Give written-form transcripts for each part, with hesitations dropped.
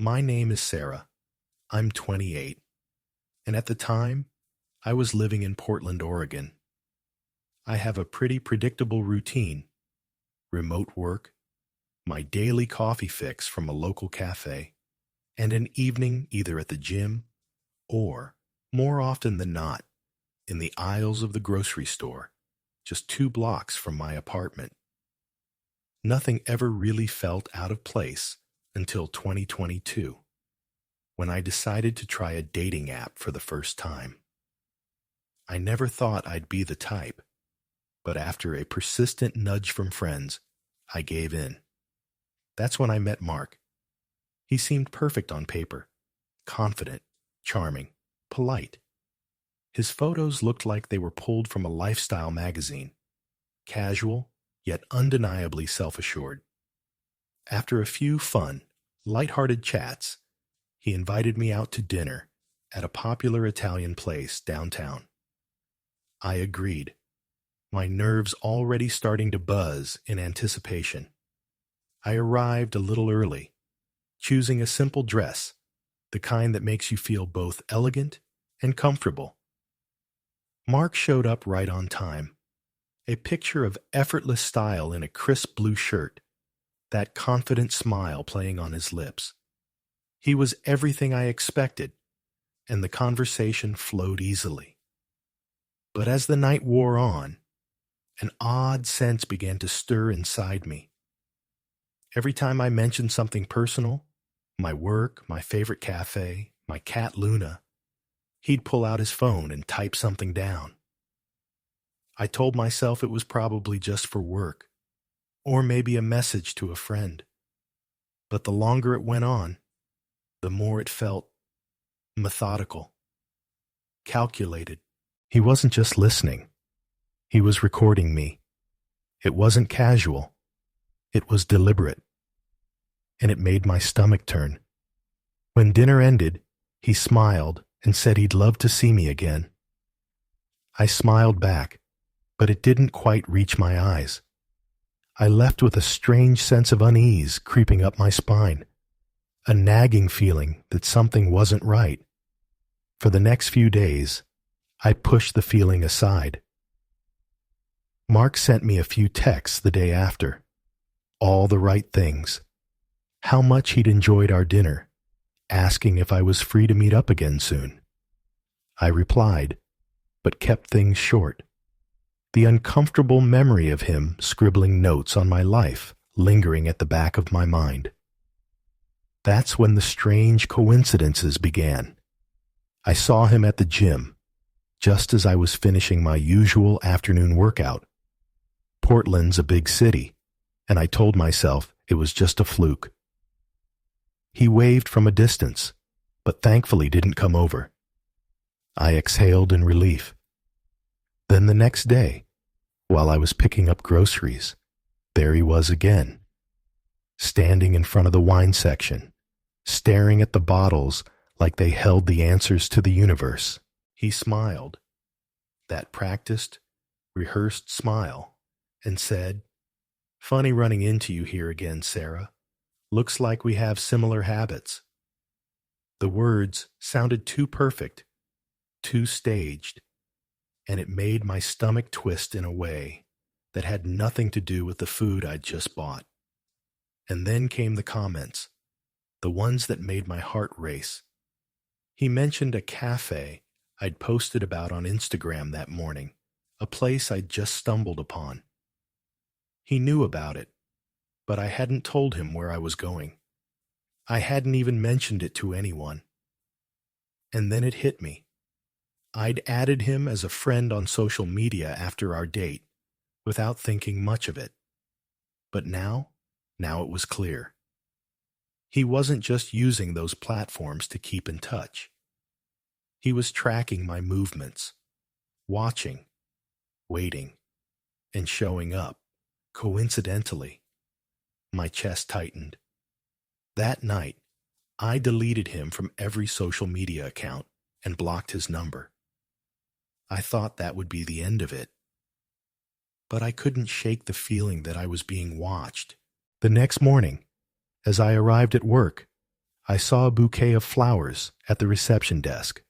My name is Sarah. I'm 28, and at the time, I was living in Portland, Oregon. I have a pretty predictable routine: remote work, my daily coffee fix from a local cafe, and an evening either at the gym or, more often than not, in the aisles of the grocery store, just 2 blocks from my apartment. Nothing ever really felt out of place until 2022, when I decided to try a dating app for the first time. I never thought I'd be the type, but after a persistent nudge from friends, I gave in. That's when I met Mark. He seemed perfect on paper: confident, charming, polite. His photos looked like they were pulled from a lifestyle magazine, casual, yet undeniably self-assured. After a few fun, light-hearted chats, he invited me out to dinner at a popular Italian place downtown. I agreed, my nerves already starting to buzz in anticipation. I arrived a little early, choosing a simple dress, the kind that makes you feel both elegant and comfortable. Mark showed up right on time, a picture of effortless style in a crisp blue shirt, that confident smile playing on his lips. He was everything I expected, and the conversation flowed easily. But as the night wore on, an odd sense began to stir inside me. Every time I mentioned something personal, my work, my favorite cafe, my cat Luna, he'd pull out his phone and type something down. I told myself it was probably just for work, or maybe a message to a friend. But the longer it went on, the more it felt methodical, calculated. He wasn't just listening. He was recording me. It wasn't casual. It was deliberate. And it made my stomach turn. When dinner ended, he smiled and said he'd love to see me again. I smiled back, but it didn't quite reach my eyes. I left with a strange sense of unease creeping up my spine, a nagging feeling that something wasn't right. For the next few days, I pushed the feeling aside. Mark sent me a few texts the day after. All the right things. How much he'd enjoyed our dinner, asking if I was free to meet up again soon. I replied, but kept things short. The uncomfortable memory of him scribbling notes on my life lingering at the back of my mind. That's when the strange coincidences began. I saw him at the gym, just as I was finishing my usual afternoon workout. Portland's a big city, and I told myself it was just a fluke. He waved from a distance, but thankfully didn't come over. I exhaled in relief. Then the next day, while I was picking up groceries, there he was again, standing in front of the wine section, staring at the bottles like they held the answers to the universe. He smiled, that practiced, rehearsed smile, and said, "Funny running into you here again, Sarah. Looks like we have similar habits." The words sounded too perfect, too staged, and it made my stomach twist in a way that had nothing to do with the food I'd just bought. And then came the comments, the ones that made my heart race. He mentioned a cafe I'd posted about on Instagram that morning, a place I'd just stumbled upon. He knew about it, but I hadn't told him where I was going. I hadn't even mentioned it to anyone. And then it hit me. I'd added him as a friend on social media after our date, without thinking much of it. But now it was clear. He wasn't just using those platforms to keep in touch. He was tracking my movements, watching, waiting, and showing up, coincidentally. My chest tightened. That night, I deleted him from every social media account and blocked his number. I thought that would be the end of it. But I couldn't shake the feeling that I was being watched. The next morning, as I arrived at work, I saw a bouquet of flowers at the reception desk,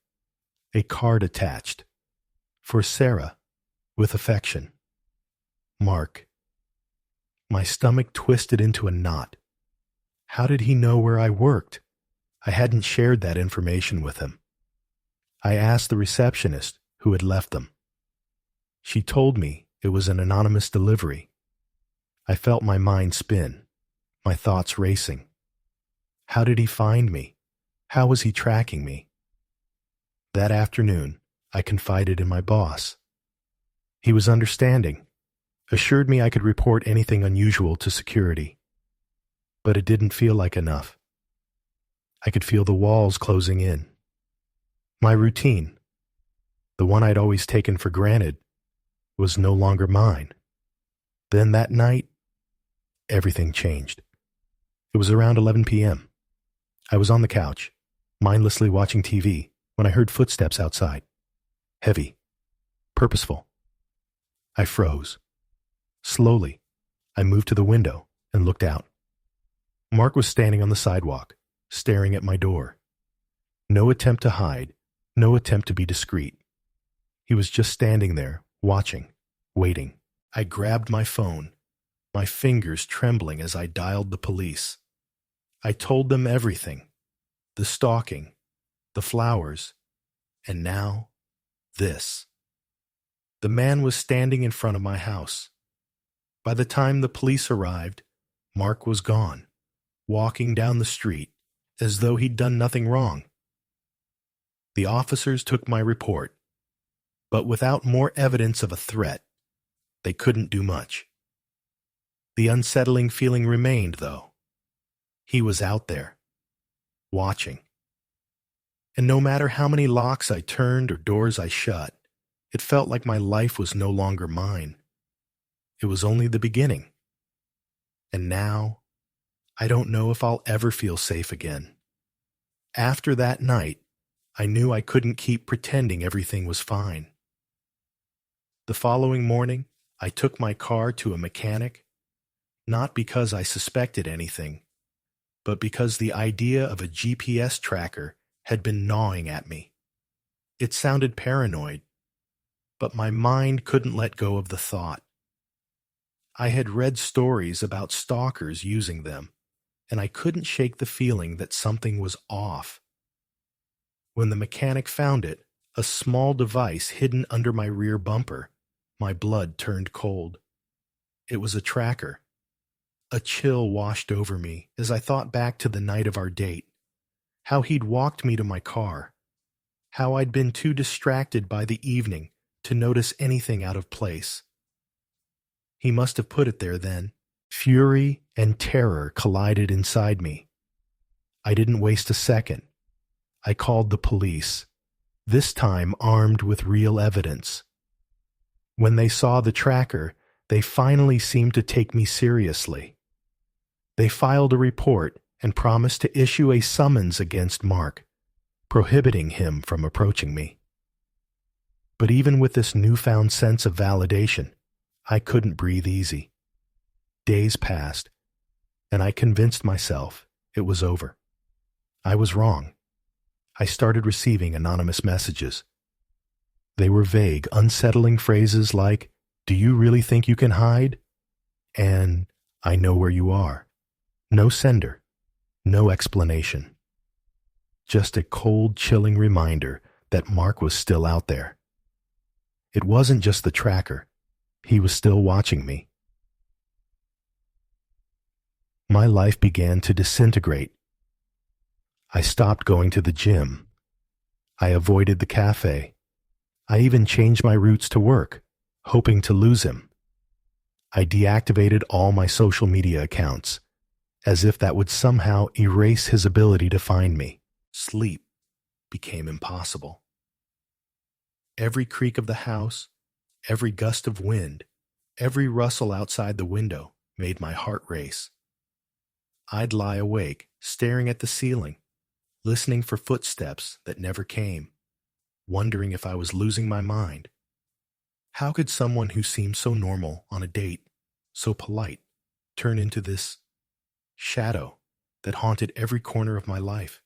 a card attached. For Sarah, with affection. Mark. My stomach twisted into a knot. How did he know where I worked? I hadn't shared that information with him. I asked the receptionist who had left them. She told me it was an anonymous delivery. I felt my mind spin, my thoughts racing. How did he find me? How was he tracking me? That afternoon, I confided in my boss. He was understanding, assured me I could report anything unusual to security. But it didn't feel like enough. I could feel the walls closing in. My routine, the one I'd always taken for granted, was no longer mine. Then that night, everything changed. It was around 11 p.m. I was on the couch, mindlessly watching TV, when I heard footsteps outside. Heavy, purposeful. I froze. Slowly, I moved to the window and looked out. Mark was standing on the sidewalk, staring at my door. No attempt to hide, no attempt to be discreet. He was just standing there, watching, waiting. I grabbed my phone, my fingers trembling as I dialed the police. I told them everything. The stalking, the flowers, and now, this. The man was standing in front of my house. By the time the police arrived, Mark was gone, walking down the street as though he'd done nothing wrong. The officers took my report, but without more evidence of a threat, they couldn't do much. The unsettling feeling remained, though. He was out there, watching. And no matter how many locks I turned or doors I shut, it felt like my life was no longer mine. It was only the beginning. And now, I don't know if I'll ever feel safe again. After that night, I knew I couldn't keep pretending everything was fine. The following morning, I took my car to a mechanic, not because I suspected anything, but because the idea of a GPS tracker had been gnawing at me. It sounded paranoid, but my mind couldn't let go of the thought. I had read stories about stalkers using them, and I couldn't shake the feeling that something was off. When the mechanic found it, a small device hidden under my rear bumper, my blood turned cold. It was a tracker. A chill washed over me as I thought back to the night of our date, how he'd walked me to my car, how I'd been too distracted by the evening to notice anything out of place. He must have put it there then. Fury and terror collided inside me. I didn't waste a second. I called the police, this time armed with real evidence. When they saw the tracker, they finally seemed to take me seriously. They filed a report and promised to issue a summons against Mark, prohibiting him from approaching me. But even with this newfound sense of validation, I couldn't breathe easy. Days passed, and I convinced myself it was over. I was wrong. I started receiving anonymous messages. They were vague, unsettling phrases like, "Do you really think you can hide?" and "I know where you are." No sender, no explanation. Just a cold, chilling reminder that Mark was still out there. It wasn't just the tracker. He was still watching me. My life began to disintegrate. I stopped going to the gym. I avoided the cafe. I even changed my routes to work, hoping to lose him. I deactivated all my social media accounts, as if that would somehow erase his ability to find me. Sleep became impossible. Every creak of the house, every gust of wind, every rustle outside the window made my heart race. I'd lie awake, staring at the ceiling, listening for footsteps that never came, wondering if I was losing my mind. How could someone who seemed so normal on a date, so polite, turn into this shadow that haunted every corner of my life.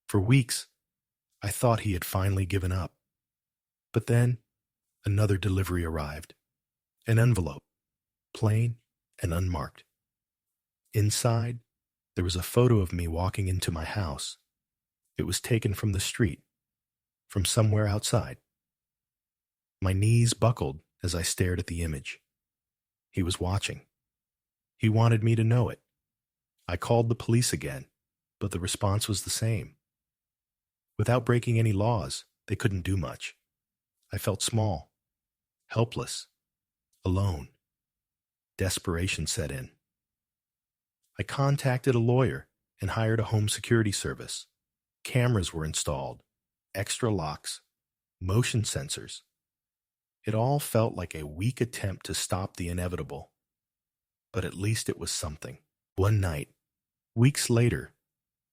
For weeks, I thought he had finally given up. But then, another delivery arrived. An envelope, plain and unmarked. Inside, there was a photo of me walking into my house. It was taken from the street, from somewhere outside. My knees buckled as I stared at the image. He was watching. He wanted me to know it. I called the police again, but the response was the same. Without breaking any laws, they couldn't do much. I felt small, helpless, alone. Desperation set in. I contacted a lawyer and hired a home security service. Cameras were installed, extra locks, motion sensors. It all felt like a weak attempt to stop the inevitable. But at least it was something. One night, weeks later,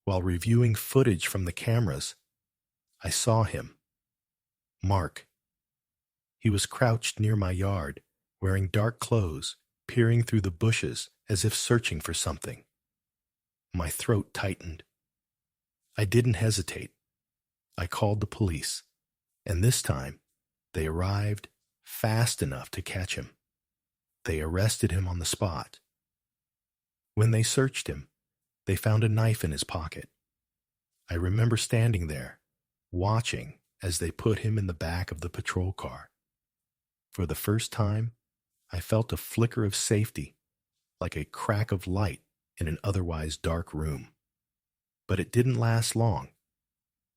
while reviewing footage from the cameras, I saw him. Mark. He was crouched near my yard, wearing dark clothes, peering through the bushes as if searching for something. My throat tightened. I didn't hesitate. I called the police, and this time, they arrived fast enough to catch him. They arrested him on the spot. When they searched him, they found a knife in his pocket. I remember standing there, watching as they put him in the back of the patrol car. For the first time, I felt a flicker of safety, like a crack of light in an otherwise dark room. But it didn't last long.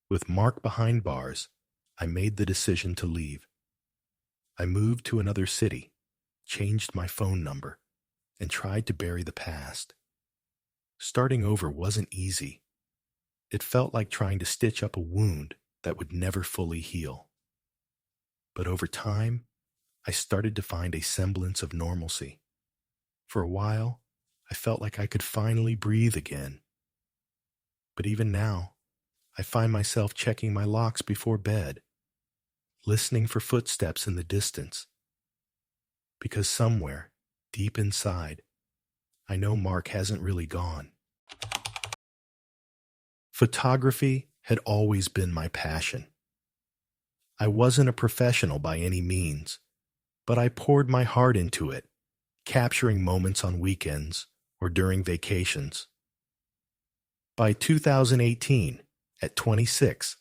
With Mark behind bars, I made the decision to leave. I moved to another city, changed my phone number, and tried to bury the past. Starting over wasn't easy. It felt like trying to stitch up a wound that would never fully heal. But over time, I started to find a semblance of normalcy. For a while, I felt like I could finally breathe again. But even now, I find myself checking my locks before bed, listening for footsteps in the distance. Because somewhere, deep inside, I know Mark hasn't really gone. Photography had always been my passion. I wasn't a professional by any means, but I poured my heart into it, capturing moments on weekends or during vacations. By 2018, at 26,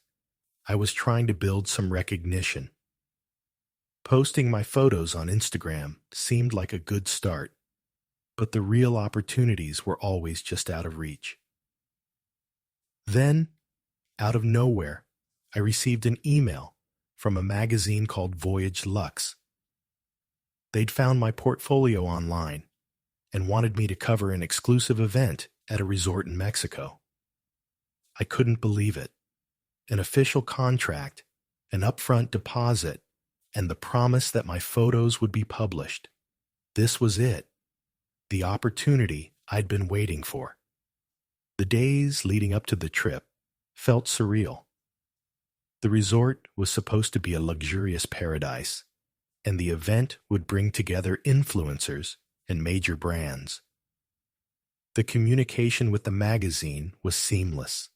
I was trying to build some recognition. Posting my photos on Instagram seemed like a good start, but the real opportunities were always just out of reach. Then, out of nowhere, I received an email from a magazine called Voyage Luxe. They'd found my portfolio online and wanted me to cover an exclusive event at a resort in Mexico. I couldn't believe it. An official contract, an upfront deposit, and the promise that my photos would be published. This was it, the opportunity I'd been waiting for. The days leading up to the trip felt surreal. The resort was supposed to be a luxurious paradise, and the event would bring together influencers and major brands. The communication with the magazine was seamless.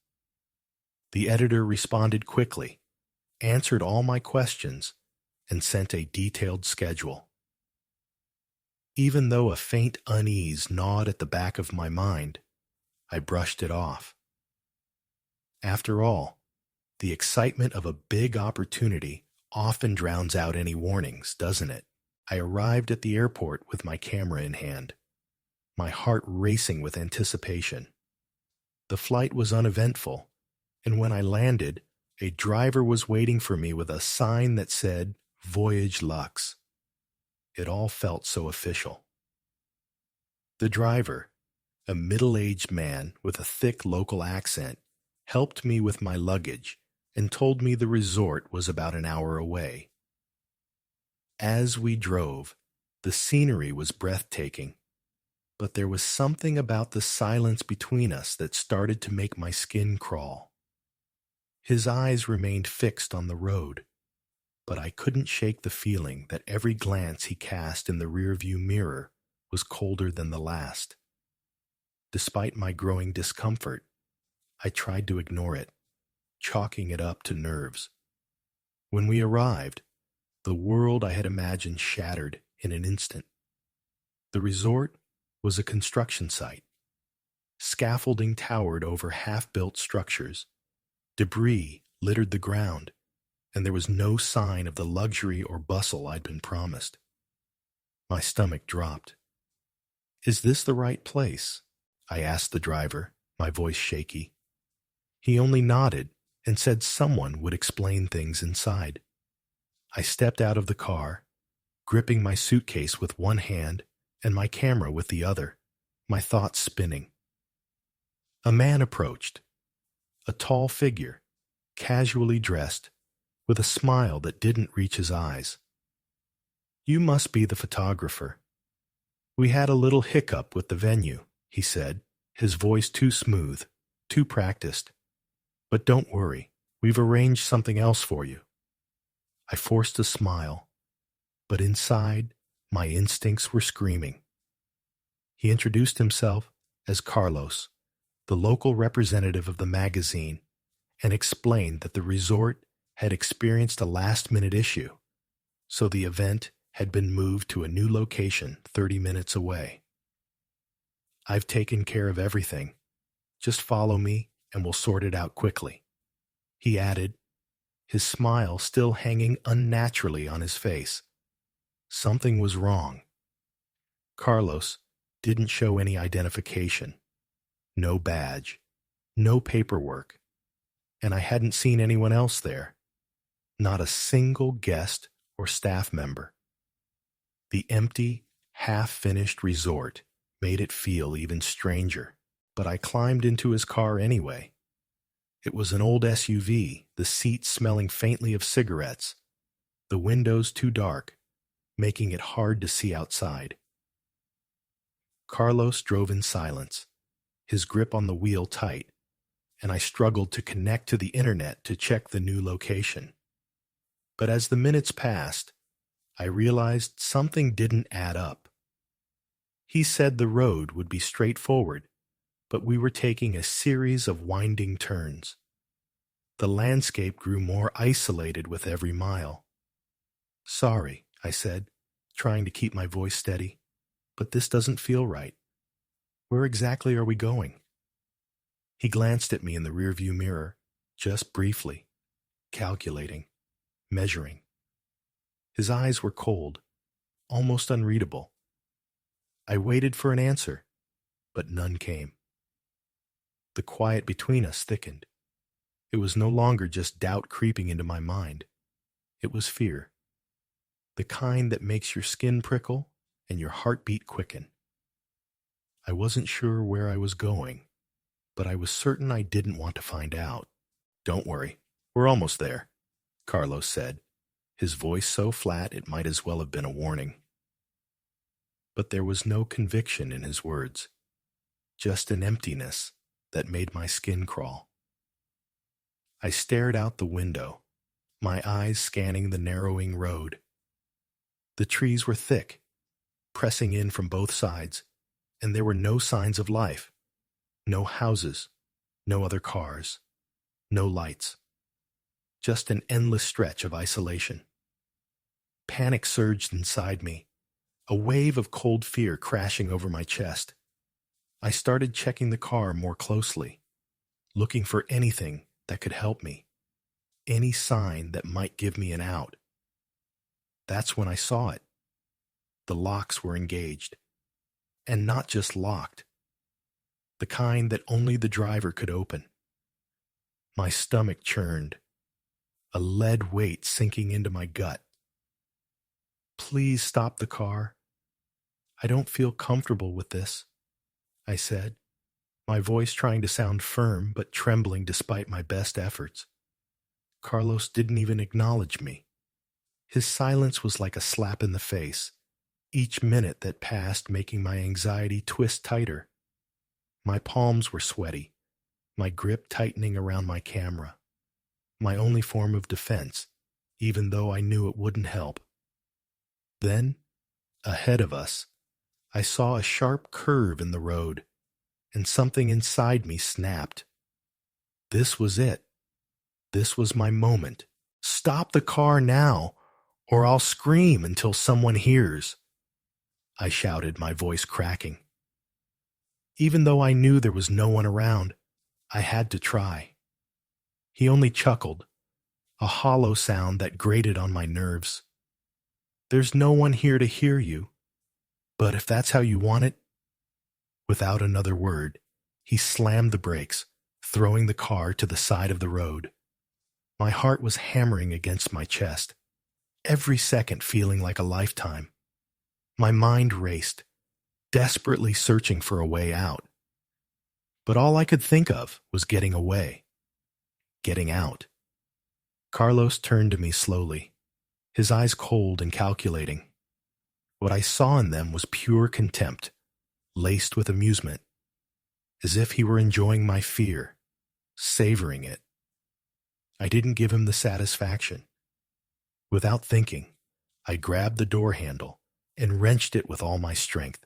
The editor responded quickly, answered all my questions, and sent a detailed schedule. Even though a faint unease gnawed at the back of my mind, I brushed it off. After all, the excitement of a big opportunity often drowns out any warnings, doesn't it? I arrived at the airport with my camera in hand, my heart racing with anticipation. The flight was uneventful, and when I landed, a driver was waiting for me with a sign that said, Voyage Luxe. It all felt so official. The driver, a middle-aged man with a thick local accent, helped me with my luggage and told me the resort was about an hour away. As we drove, the scenery was breathtaking, but there was something about the silence between us that started to make my skin crawl. His eyes remained fixed on the road, but I couldn't shake the feeling that every glance he cast in the rearview mirror was colder than the last. Despite my growing discomfort, I tried to ignore it, chalking it up to nerves. When we arrived, the world I had imagined shattered in an instant. The resort was a construction site. Scaffolding towered over half-built structures. Debris littered the ground, and there was no sign of the luxury or bustle I'd been promised. My stomach dropped. "Is this the right place?" I asked the driver, my voice shaky. He only nodded and said someone would explain things inside. I stepped out of the car, gripping my suitcase with one hand and my camera with the other, my thoughts spinning. A man approached, a tall figure, casually dressed, with a smile that didn't reach his eyes. "You must be the photographer. We had a little hiccup with the venue," he said, his voice too smooth, too practiced. "But don't worry, we've arranged something else for you." I forced a smile, but inside, my instincts were screaming. He introduced himself as Carlos, the local representative of the magazine, and explained that the resort had experienced a last-minute issue, so the event had been moved to a new location 30 minutes away. "I've taken care of everything. Just follow me and we'll sort it out quickly," he added, his smile still hanging unnaturally on his face. Something was wrong. Carlos didn't show any identification. No badge, no paperwork, and I hadn't seen anyone else there. Not a single guest or staff member. The empty, half-finished resort made it feel even stranger, but I climbed into his car anyway. It was an old SUV, the seats smelling faintly of cigarettes, the windows too dark, making it hard to see outside. Carlos drove in silence, his grip on the wheel tight, and I struggled to connect to the internet to check the new location. But as the minutes passed, I realized something didn't add up. He said the road would be straightforward, but we were taking a series of winding turns. The landscape grew more isolated with every mile. "Sorry," I said, trying to keep my voice steady, "but this doesn't feel right. Where exactly are we going?" He glanced at me in the rearview mirror, just briefly, calculating, measuring. His eyes were cold, almost unreadable. I waited for an answer, but none came. The quiet between us thickened. It was no longer just doubt creeping into my mind. It was fear. The kind that makes your skin prickle and your heartbeat quicken. I wasn't sure where I was going, but I was certain I didn't want to find out. "Don't worry, we're almost there," Carlos said, his voice so flat it might as well have been a warning. But there was no conviction in his words, just an emptiness that made my skin crawl. I stared out the window, my eyes scanning the narrowing road. The trees were thick, pressing in from both sides, and there were no signs of life. No houses, no other cars, no lights. Just an endless stretch of isolation. Panic surged inside me, a wave of cold fear crashing over my chest. I started checking the car more closely, looking for anything that could help me, any sign that might give me an out. That's when I saw it. The locks were engaged, and not just locked, the kind that only the driver could open. My stomach churned, a lead weight sinking into my gut. "Please stop the car. I don't feel comfortable with this," I said, my voice trying to sound firm but trembling despite my best efforts. Carlos didn't even acknowledge me. His silence was like a slap in the face, each minute that passed making my anxiety twist tighter. My palms were sweaty, my grip tightening around my camera, my only form of defense, even though I knew it wouldn't help. Then, ahead of us, I saw a sharp curve in the road, and something inside me snapped. This was it. This was my moment. Stop the car now, or I'll scream until someone hears, I shouted, my voice cracking. Even though I knew there was no one around, I had to try. He only chuckled, a hollow sound that grated on my nerves. There's no one here to hear you, but if that's how you want it. Without another word, he slammed the brakes, throwing the car to the side of the road. My heart was hammering against my chest, every second feeling like a lifetime. My mind raced, desperately searching for a way out. But all I could think of was getting away, getting out. Carlos turned to me slowly, his eyes cold and calculating. What I saw in them was pure contempt, laced with amusement, as if he were enjoying my fear, savoring it. I didn't give him the satisfaction. Without thinking, I grabbed the door handle and wrenched it with all my strength,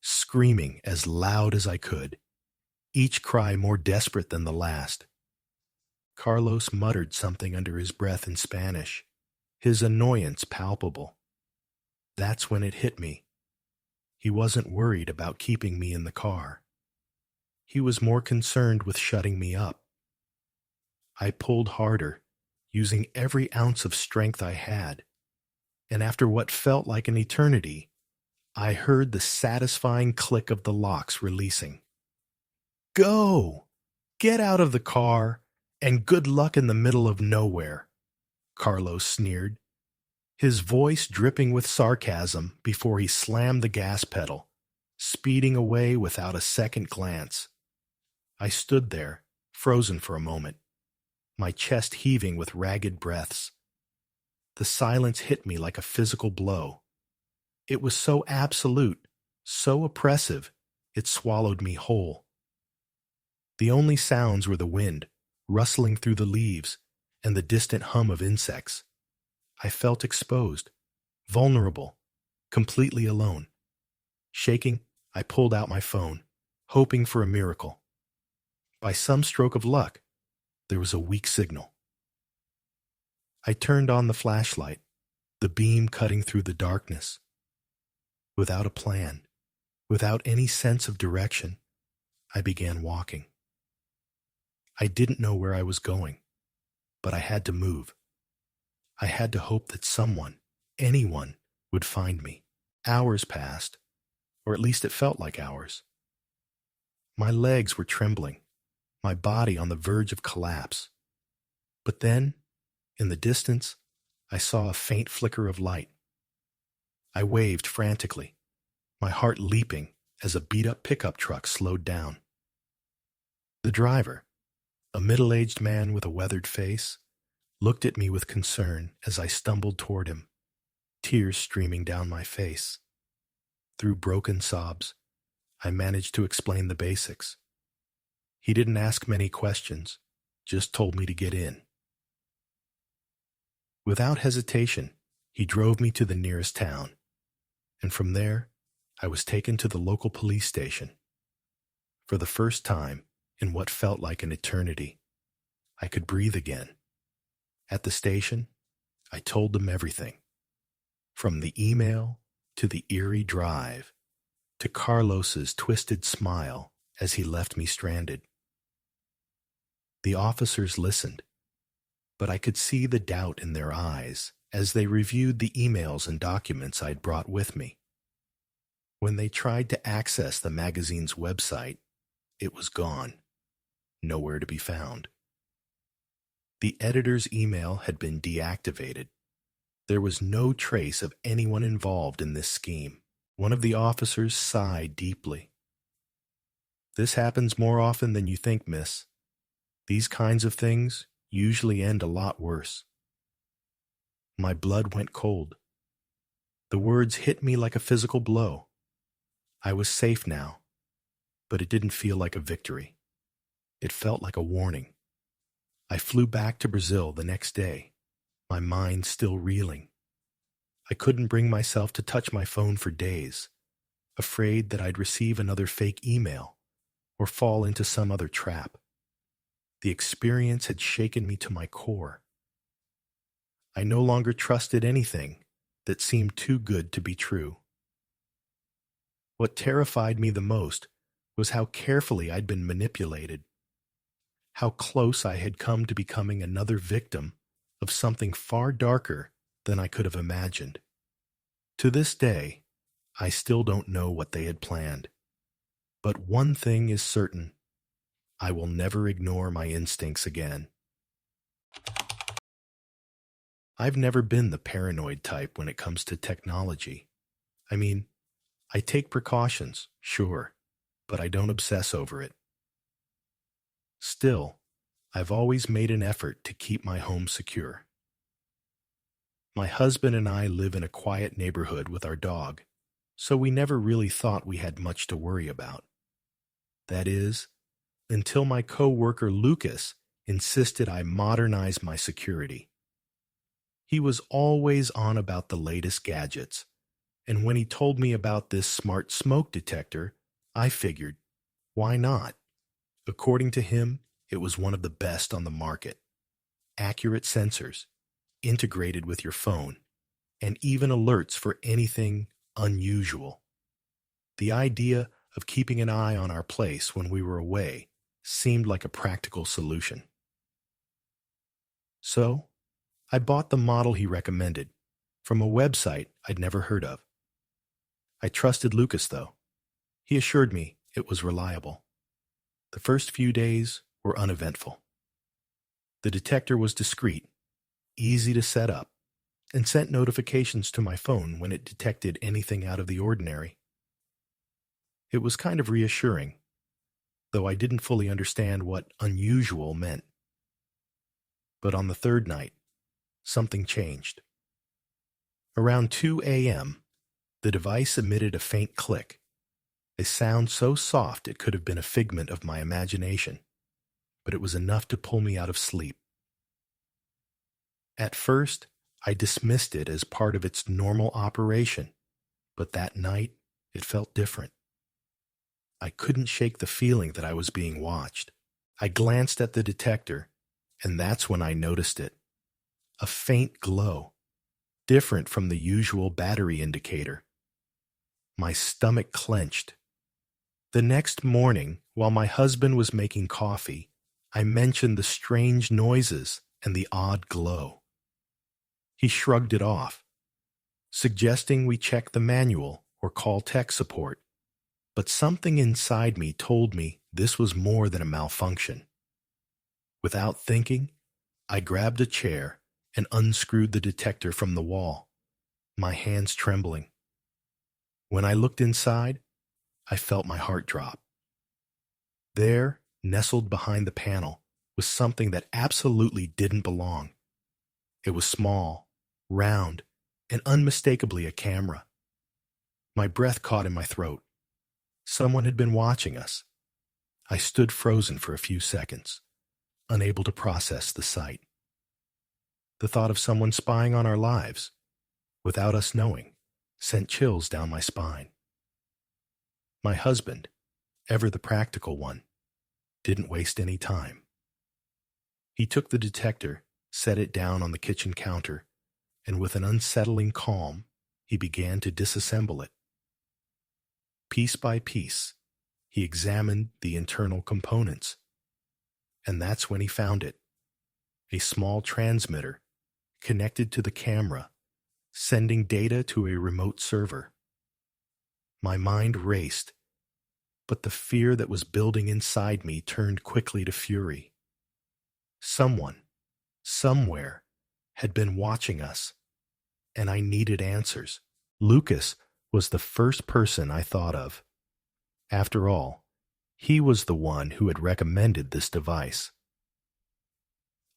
screaming as loud as I could, each cry more desperate than the last. Carlos muttered something under his breath in Spanish, his annoyance palpable. That's when it hit me. He wasn't worried about keeping me in the car. He was more concerned with shutting me up. I pulled harder, using every ounce of strength I had, and after what felt like an eternity, I heard the satisfying click of the locks releasing. Go! Get out of the car, and good luck in the middle of nowhere, Carlos sneered, his voice dripping with sarcasm before he slammed the gas pedal, speeding away without a second glance. I stood there, frozen for a moment, my chest heaving with ragged breaths. The silence hit me like a physical blow. It was so absolute, so oppressive, it swallowed me whole. The only sounds were the wind, rustling through the leaves, and the distant hum of insects. I felt exposed, vulnerable, completely alone. Shaking, I pulled out my phone, hoping for a miracle. By some stroke of luck, there was a weak signal. I turned on the flashlight, the beam cutting through the darkness. Without a plan, without any sense of direction, I began walking. I didn't know where I was going, but I had to move. I had to hope that someone, anyone, would find me. Hours passed, or at least it felt like hours. My legs were trembling, my body on the verge of collapse. But then, in the distance, I saw a faint flicker of light. I waved frantically, my heart leaping as a beat-up pickup truck slowed down. The driver, a middle-aged man with a weathered face, looked at me with concern as I stumbled toward him, tears streaming down my face. Through broken sobs, I managed to explain the basics. He didn't ask many questions, just told me to get in. Without hesitation, he drove me to the nearest town, and from there, I was taken to the local police station. For the first time, in what felt like an eternity, I could breathe again. At the station, I told them everything. From the email to the eerie drive to Carlos's twisted smile as he left me stranded. The officers listened, but I could see the doubt in their eyes as they reviewed the emails and documents I'd brought with me. When they tried to access the magazine's website, it was gone, nowhere to be found. The editor's email had been deactivated. There was no trace of anyone involved in this scheme. One of the officers sighed deeply. This happens more often than you think, miss. These kinds of things usually end a lot worse. My blood went cold. The words hit me like a physical blow. I was safe now, but it didn't feel like a victory. It felt like a warning. I flew back to Brazil the next day, my mind still reeling. I couldn't bring myself to touch my phone for days, afraid that I'd receive another fake email or fall into some other trap. The experience had shaken me to my core. I no longer trusted anything that seemed too good to be true. What terrified me the most was how carefully I'd been manipulated, how close I had come to becoming another victim of something far darker than I could have imagined. To this day, I still don't know what they had planned. But one thing is certain: I will never ignore my instincts again. I've never been the paranoid type when it comes to technology. I mean, I take precautions, sure, but I don't obsess over it. Still, I've always made an effort to keep my home secure. My husband and I live in a quiet neighborhood with our dog, so we never really thought we had much to worry about. That is, until my co-worker Lucas insisted I modernize my security. He was always on about the latest gadgets, and when he told me about this smart smoke detector, I figured, why not? According to him, it was one of the best on the market. Accurate sensors, integrated with your phone, and even alerts for anything unusual. The idea of keeping an eye on our place when we were away seemed like a practical solution. So, I bought the model he recommended from a website I'd never heard of. I trusted Lucas, though. He assured me it was reliable. The first few days were uneventful. The detector was discreet, easy to set up, and sent notifications to my phone when it detected anything out of the ordinary. It was kind of reassuring, though I didn't fully understand what unusual meant. But on the third night, something changed. Around 2 a.m., the device emitted a faint click, a sound so soft it could have been a figment of my imagination, but it was enough to pull me out of sleep. At first, I dismissed it as part of its normal operation, but that night, it felt different. I couldn't shake the feeling that I was being watched. I glanced at the detector, and that's when I noticed it. A faint glow, different from the usual battery indicator. My stomach clenched. The next morning, while my husband was making coffee, I mentioned the strange noises and the odd glow. He shrugged it off, suggesting we check the manual or call tech support. But something inside me told me this was more than a malfunction. Without thinking, I grabbed a chair and unscrewed the detector from the wall, my hands trembling. When I looked inside, I felt my heart drop. There, nestled behind the panel, was something that absolutely didn't belong. It was small, round, and unmistakably a camera. My breath caught in my throat. Someone had been watching us. I stood frozen for a few seconds, unable to process the sight. The thought of someone spying on our lives, without us knowing, sent chills down my spine. My husband, ever the practical one, didn't waste any time. He took the detector, set it down on the kitchen counter, and with an unsettling calm, he began to disassemble it. Piece by piece, he examined the internal components. And that's when he found it. A small transmitter connected to the camera, sending data to a remote server. My mind raced, but the fear that was building inside me turned quickly to fury. Someone, somewhere, had been watching us, and I needed answers. Lucas was the first person I thought of. After all, he was the one who had recommended this device.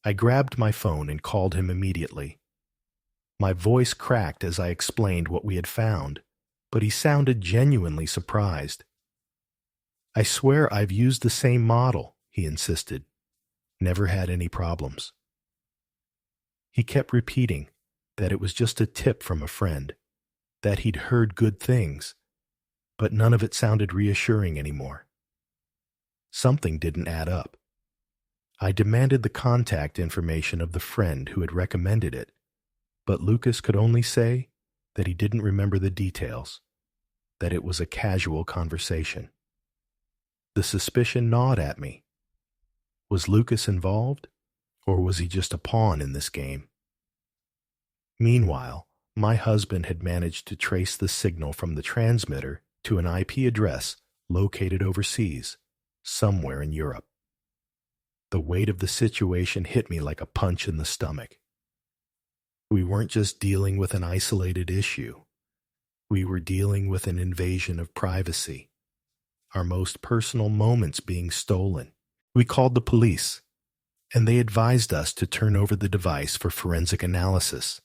I grabbed my phone and called him immediately. My voice cracked as I explained what we had found, but he sounded genuinely surprised. "I swear I've used the same model," he insisted. "Never had any problems." He kept repeating that it was just a tip from a friend, that he'd heard good things, but none of it sounded reassuring anymore. Something didn't add up. I demanded the contact information of the friend who had recommended it, but Lucas could only say that he didn't remember the details, that it was a casual conversation. The suspicion gnawed at me. Was Lucas involved, or was he just a pawn in this game? Meanwhile, my husband had managed to trace the signal from the transmitter to an IP address located overseas, somewhere in Europe. The weight of the situation hit me like a punch in the stomach. We weren't just dealing with an isolated issue. We were dealing with an invasion of privacy, our most personal moments being stolen. We called the police, and they advised us to turn over the device for forensic analysis.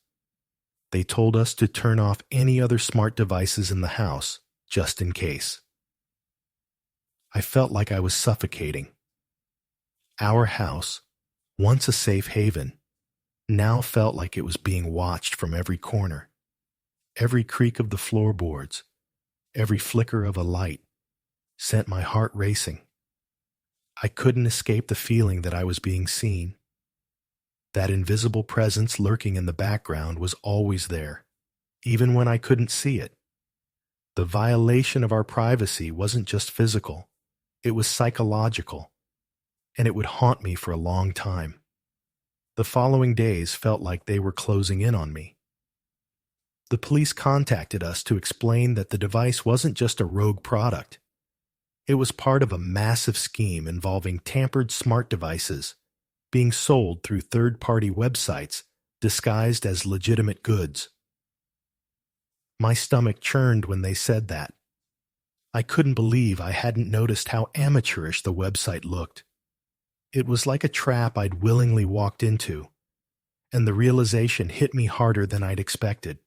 They told us to turn off any other smart devices in the house, just in case. I felt like I was suffocating. Our house, once a safe haven, now felt like it was being watched from every corner. Every creak of the floorboards, every flicker of a light, sent my heart racing. I couldn't escape the feeling that I was being seen. That invisible presence lurking in the background was always there, even when I couldn't see it. The violation of our privacy wasn't just physical, it was psychological, and it would haunt me for a long time. The following days felt like they were closing in on me. The police contacted us to explain that the device wasn't just a rogue product. It was part of a massive scheme involving tampered smart devices being sold through third-party websites disguised as legitimate goods. My stomach churned when they said that. I couldn't believe I hadn't noticed how amateurish the website looked. It was like a trap I'd willingly walked into, and the realization hit me harder than I'd expected.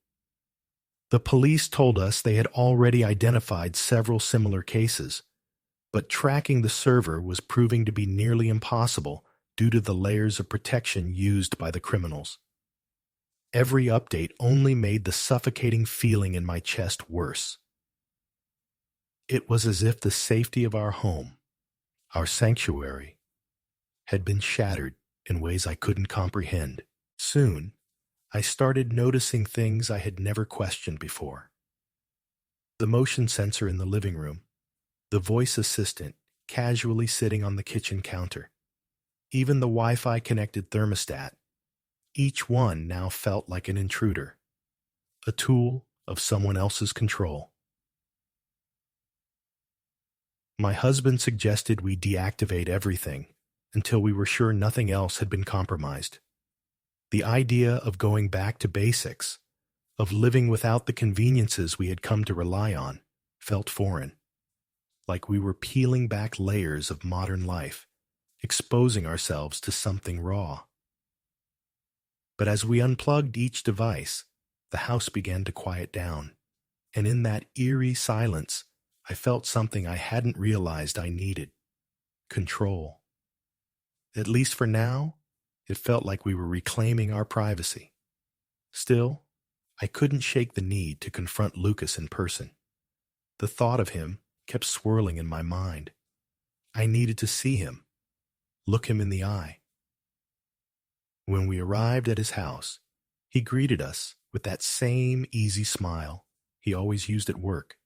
The police told us they had already identified several similar cases, but tracking the server was proving to be nearly impossible due to the layers of protection used by the criminals. Every update only made the suffocating feeling in my chest worse. It was as if the safety of our home, our sanctuary, had been shattered in ways I couldn't comprehend. Soon, I started noticing things I had never questioned before. The motion sensor in the living room, the voice assistant casually sitting on the kitchen counter, even the Wi-Fi connected thermostat, each one now felt like an intruder, a tool of someone else's control. My husband suggested we deactivate everything until we were sure nothing else had been compromised. The idea of going back to basics, of living without the conveniences we had come to rely on, felt foreign, like we were peeling back layers of modern life, exposing ourselves to something raw. But as we unplugged each device, the house began to quiet down, and in that eerie silence, I felt something I hadn't realized I needed: control. At least for now, it felt like we were reclaiming our privacy. Still, I couldn't shake the need to confront Lucas in person. The thought of him kept swirling in my mind. I needed to see him, look him in the eye. When we arrived at his house, he greeted us with that same easy smile he always used at work,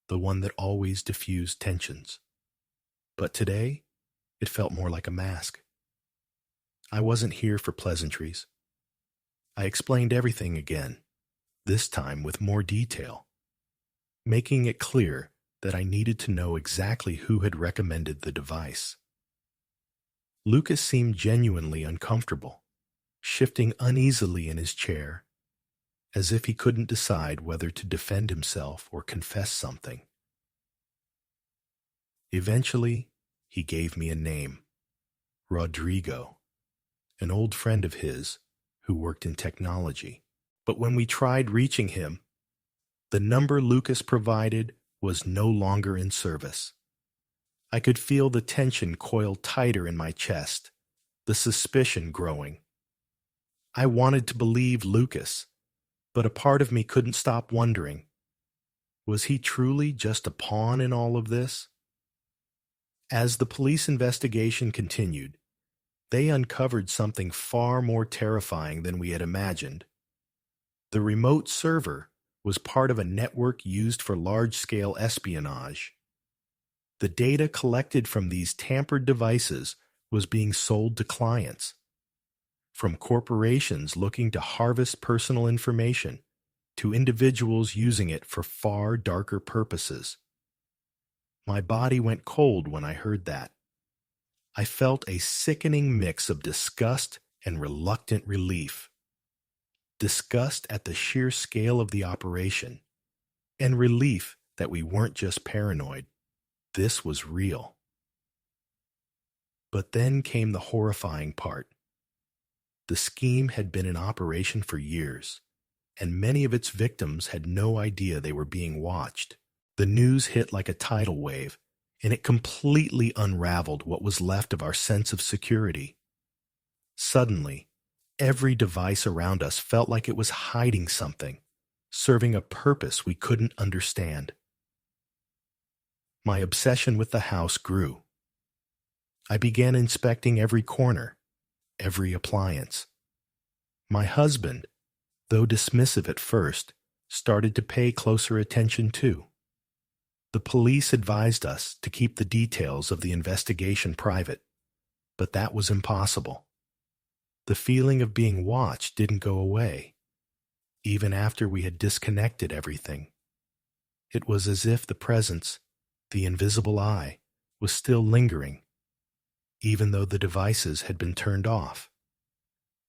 the one that always diffused tensions. But today, it felt more like a mask. I wasn't here for pleasantries. I explained everything again, this time with more detail, making it clear that I needed to know exactly who had recommended the device. Lucas seemed genuinely uncomfortable, shifting uneasily in his chair, as if he couldn't decide whether to defend himself or confess something. Eventually, he gave me a name: Rodrigo, an old friend of his who worked in technology. But when we tried reaching him, the number Lucas provided was no longer in service. I could feel the tension coil tighter in my chest, the suspicion growing. I wanted to believe Lucas, but a part of me couldn't stop wondering, was he truly just a pawn in all of this? As the police investigation continued, they uncovered something far more terrifying than we had imagined. The remote server was part of a network used for large-scale espionage. The data collected from these tampered devices was being sold to clients, from corporations looking to harvest personal information to individuals using it for far darker purposes. My body went cold when I heard that. I felt a sickening mix of disgust and reluctant relief. Disgust at the sheer scale of the operation, and relief that we weren't just paranoid. This was real. But then came the horrifying part. The scheme had been in operation for years, and many of its victims had no idea they were being watched. The news hit like a tidal wave, and it completely unraveled what was left of our sense of security. Suddenly, every device around us felt like it was hiding something, serving a purpose we couldn't understand. My obsession with the house grew. I began inspecting every corner, every appliance. My husband, though dismissive at first, started to pay closer attention too. The police advised us to keep the details of the investigation private, but that was impossible. The feeling of being watched didn't go away, even after we had disconnected everything. It was as if the presence, the invisible eye, was still lingering, even though the devices had been turned off.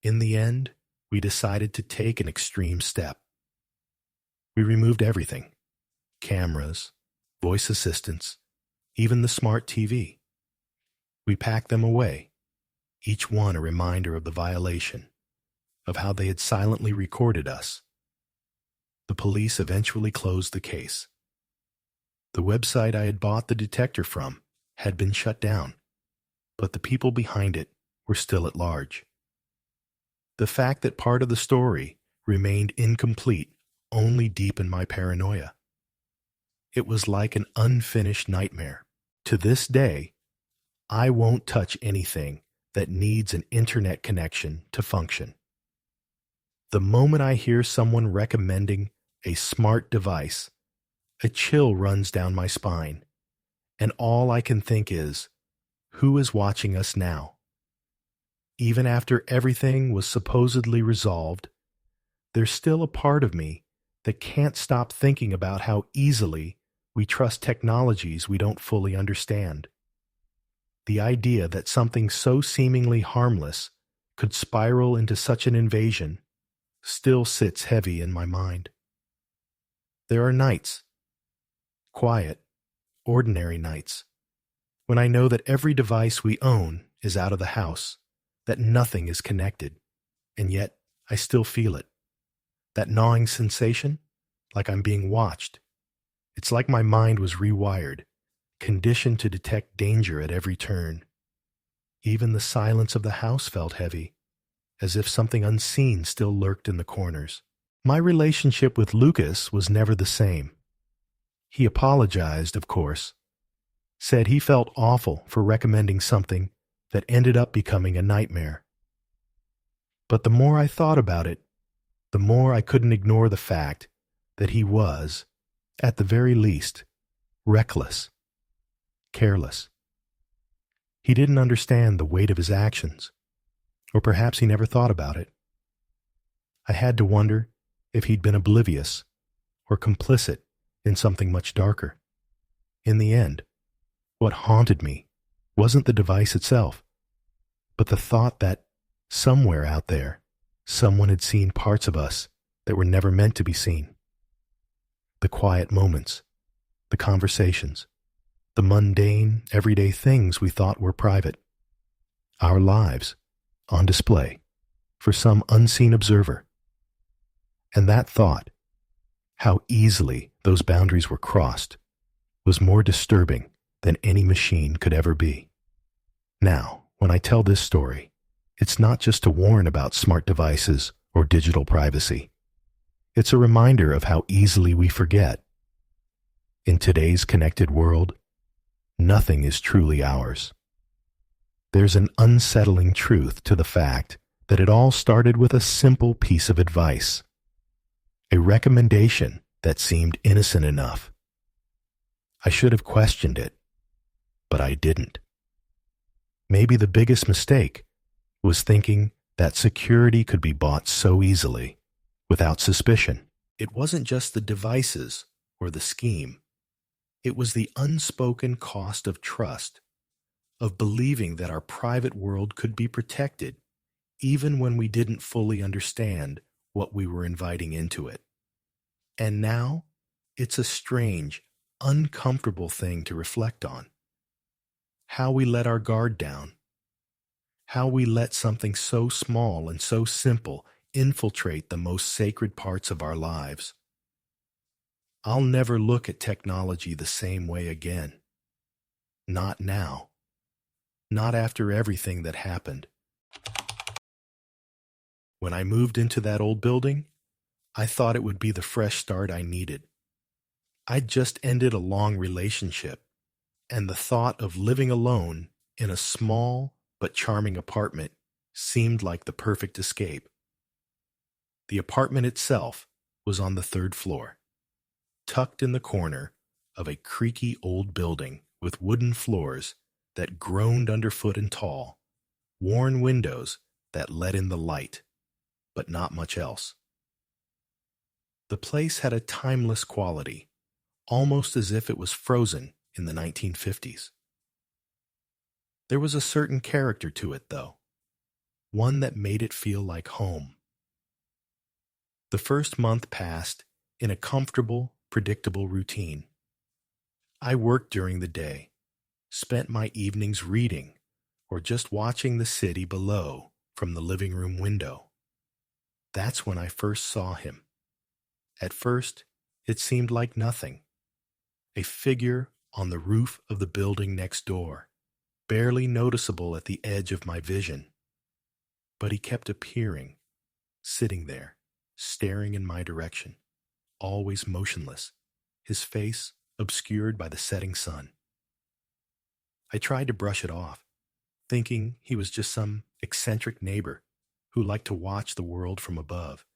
In the end, we decided to take an extreme step. We removed everything: cameras, voice assistants, even the smart TV. We packed them away, each one a reminder of the violation, of how they had silently recorded us. The police eventually closed the case. The website I had bought the detector from had been shut down, but the people behind it were still at large. The fact that part of the story remained incomplete only deepened my paranoia. It was like an unfinished nightmare. To this day, I won't touch anything that needs an internet connection to function. The moment I hear someone recommending a smart device, a chill runs down my spine, and all I can think is, who is watching us now? Even after everything was supposedly resolved, there's still a part of me that can't stop thinking about how easily we trust technologies we don't fully understand. The idea that something so seemingly harmless could spiral into such an invasion still sits heavy in my mind. There are nights, quiet, ordinary nights, when I know that every device we own is out of the house, that nothing is connected, and yet I still feel it. That gnawing sensation, like I'm being watched. It's like my mind was rewired, conditioned to detect danger at every turn. Even the silence of the house felt heavy, as if something unseen still lurked in the corners. My relationship with Lucas was never the same. He apologized, of course, said he felt awful for recommending something that ended up becoming a nightmare. But the more I thought about it, the more I couldn't ignore the fact that he was, at the very least, reckless, careless. He didn't understand the weight of his actions, or perhaps he never thought about it. I had to wonder if he'd been oblivious or complicit in something much darker. In the end, what haunted me wasn't the device itself, but the thought that somewhere out there, someone had seen parts of us that were never meant to be seen. The quiet moments, the conversations, the mundane, everyday things we thought were private. Our lives on display for some unseen observer. And that thought, how easily those boundaries were crossed, was more disturbing than any machine could ever be. Now, when I tell this story, it's not just to warn about smart devices or digital privacy. It's a reminder of how easily we forget. In today's connected world, nothing is truly ours. There's an unsettling truth to the fact that it all started with a simple piece of advice, a recommendation that seemed innocent enough. I should have questioned it, but I didn't. Maybe the biggest mistake was thinking that security could be bought so easily, without suspicion. It wasn't just the devices or the scheme. It was the unspoken cost of trust, of believing that our private world could be protected, even when we didn't fully understand what we were inviting into it. And now, it's a strange, uncomfortable thing to reflect on. How we let our guard down. How we let something so small and so simple infiltrate the most sacred parts of our lives. I'll never look at technology the same way again. Not now. Not after everything that happened. When I moved into that old building, I thought it would be the fresh start I needed. I'd just ended a long relationship, and the thought of living alone in a small but charming apartment seemed like the perfect escape. The apartment itself was on the 3rd floor, tucked in the corner of a creaky old building with wooden floors that groaned underfoot and tall, worn windows that let in the light, but not much else. The place had a timeless quality, almost as if it was frozen in the 1950s. There was a certain character to it, though, one that made it feel like home. The first month passed in a comfortable, predictable routine. I worked during the day, spent my evenings reading or just watching the city below from the living room window. That's when I first saw him. At first, it seemed like nothing. A figure on the roof of the building next door, barely noticeable at the edge of my vision. But he kept appearing, sitting there, staring in my direction, always motionless, his face obscured by the setting sun. I tried to brush it off, thinking he was just some eccentric neighbor who liked to watch the world from above.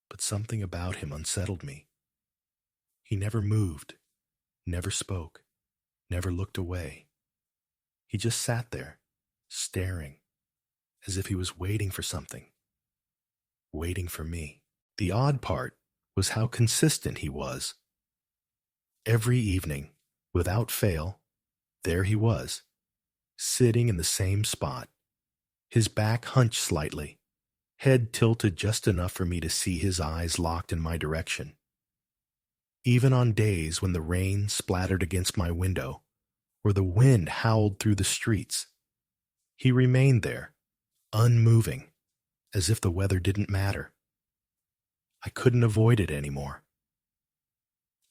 But something about him unsettled me. He never moved, never spoke, never looked away. He just sat there, staring, as if he was waiting for something, waiting for me. The odd part was how consistent he was. Every evening, without fail, there he was, sitting in the same spot, his back hunched slightly, head tilted just enough for me to see his eyes locked in my direction. Even on days when the rain splattered against my window, or the wind howled through the streets, he remained there, unmoving, as if the weather didn't matter. I couldn't avoid it anymore.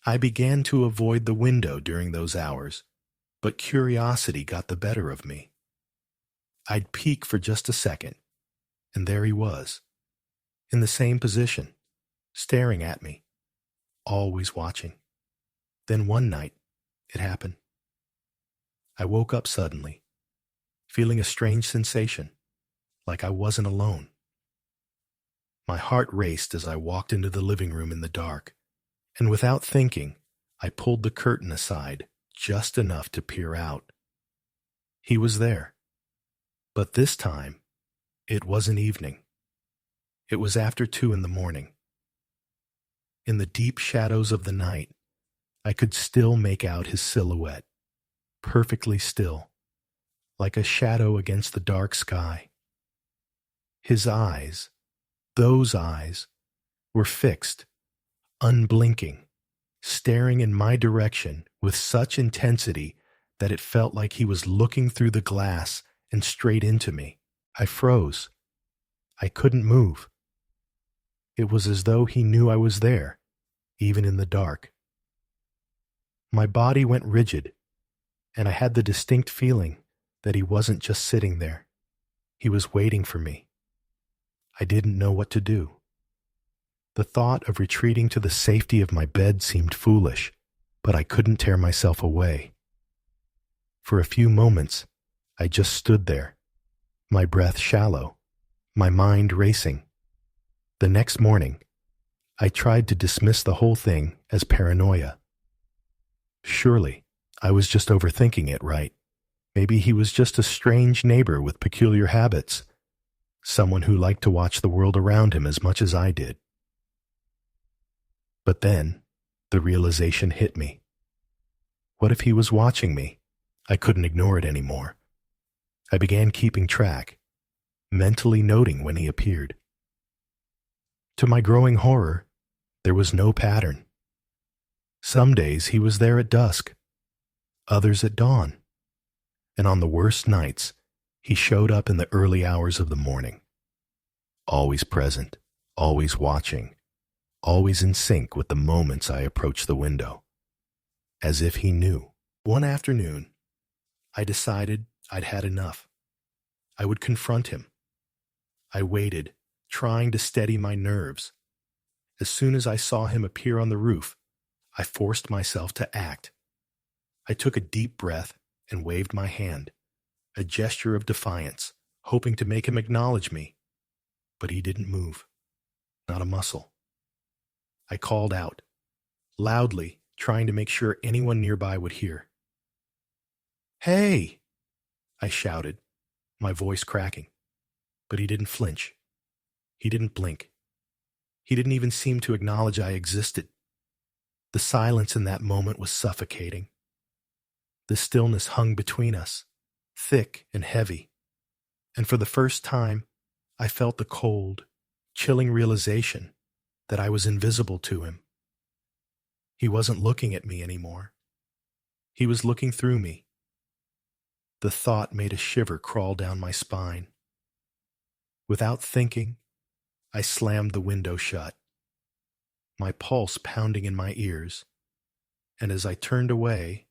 I began to avoid the window during those hours, but curiosity got the better of me. I'd peek for just a second, and there he was, in the same position, staring at me, always watching. Then one night, it happened. I woke up suddenly, feeling a strange sensation, like I wasn't alone. My heart raced as I walked into the living room in the dark, and without thinking, I pulled the curtain aside just enough to peer out. He was there, but this time, it wasn't evening. It was after 2 a.m. In the deep shadows of the night, I could still make out his silhouette, perfectly still, like a shadow against the dark sky. His eyes, those eyes, were fixed, unblinking, staring in my direction with such intensity that it felt like he was looking through the glass and straight into me. I froze. I couldn't move. It was as though he knew I was there, even in the dark. My body went rigid, and I had the distinct feeling that he wasn't just sitting there. He was waiting for me. I didn't know what to do. The thought of retreating to the safety of my bed seemed foolish, but I couldn't tear myself away. For a few moments, I just stood there, my breath shallow, my mind racing. The next morning, I tried to dismiss the whole thing as paranoia. Surely, I was just overthinking it, right? Maybe he was just a strange neighbor with peculiar habits, someone who liked to watch the world around him as much as I did. But then, the realization hit me. What if he was watching me? I couldn't ignore it anymore. I began keeping track, mentally noting when he appeared. To my growing horror, there was no pattern. Some days he was there at dusk, others at dawn, and on the worst nights, he showed up in the early hours of the morning. Always present, always watching, always in sync with the moments I approached the window. As if he knew. One afternoon, I decided I'd had enough. I would confront him. I waited, trying to steady my nerves. As soon as I saw him appear on the roof, I forced myself to act. I took a deep breath and waved my hand, a gesture of defiance, hoping to make him acknowledge me. But he didn't move, not a muscle. I called out, loudly, trying to make sure anyone nearby would hear. "Hey!" I shouted, my voice cracking. But he didn't flinch. He didn't blink. He didn't even seem to acknowledge I existed. The silence in that moment was suffocating. The stillness hung between us, thick and heavy. And for the first time, I felt the cold, chilling realization that I was invisible to him. He wasn't looking at me anymore. He was looking through me. The thought made a shiver crawl down my spine. Without thinking, I slammed the window shut, my pulse pounding in my ears, and as I turned away,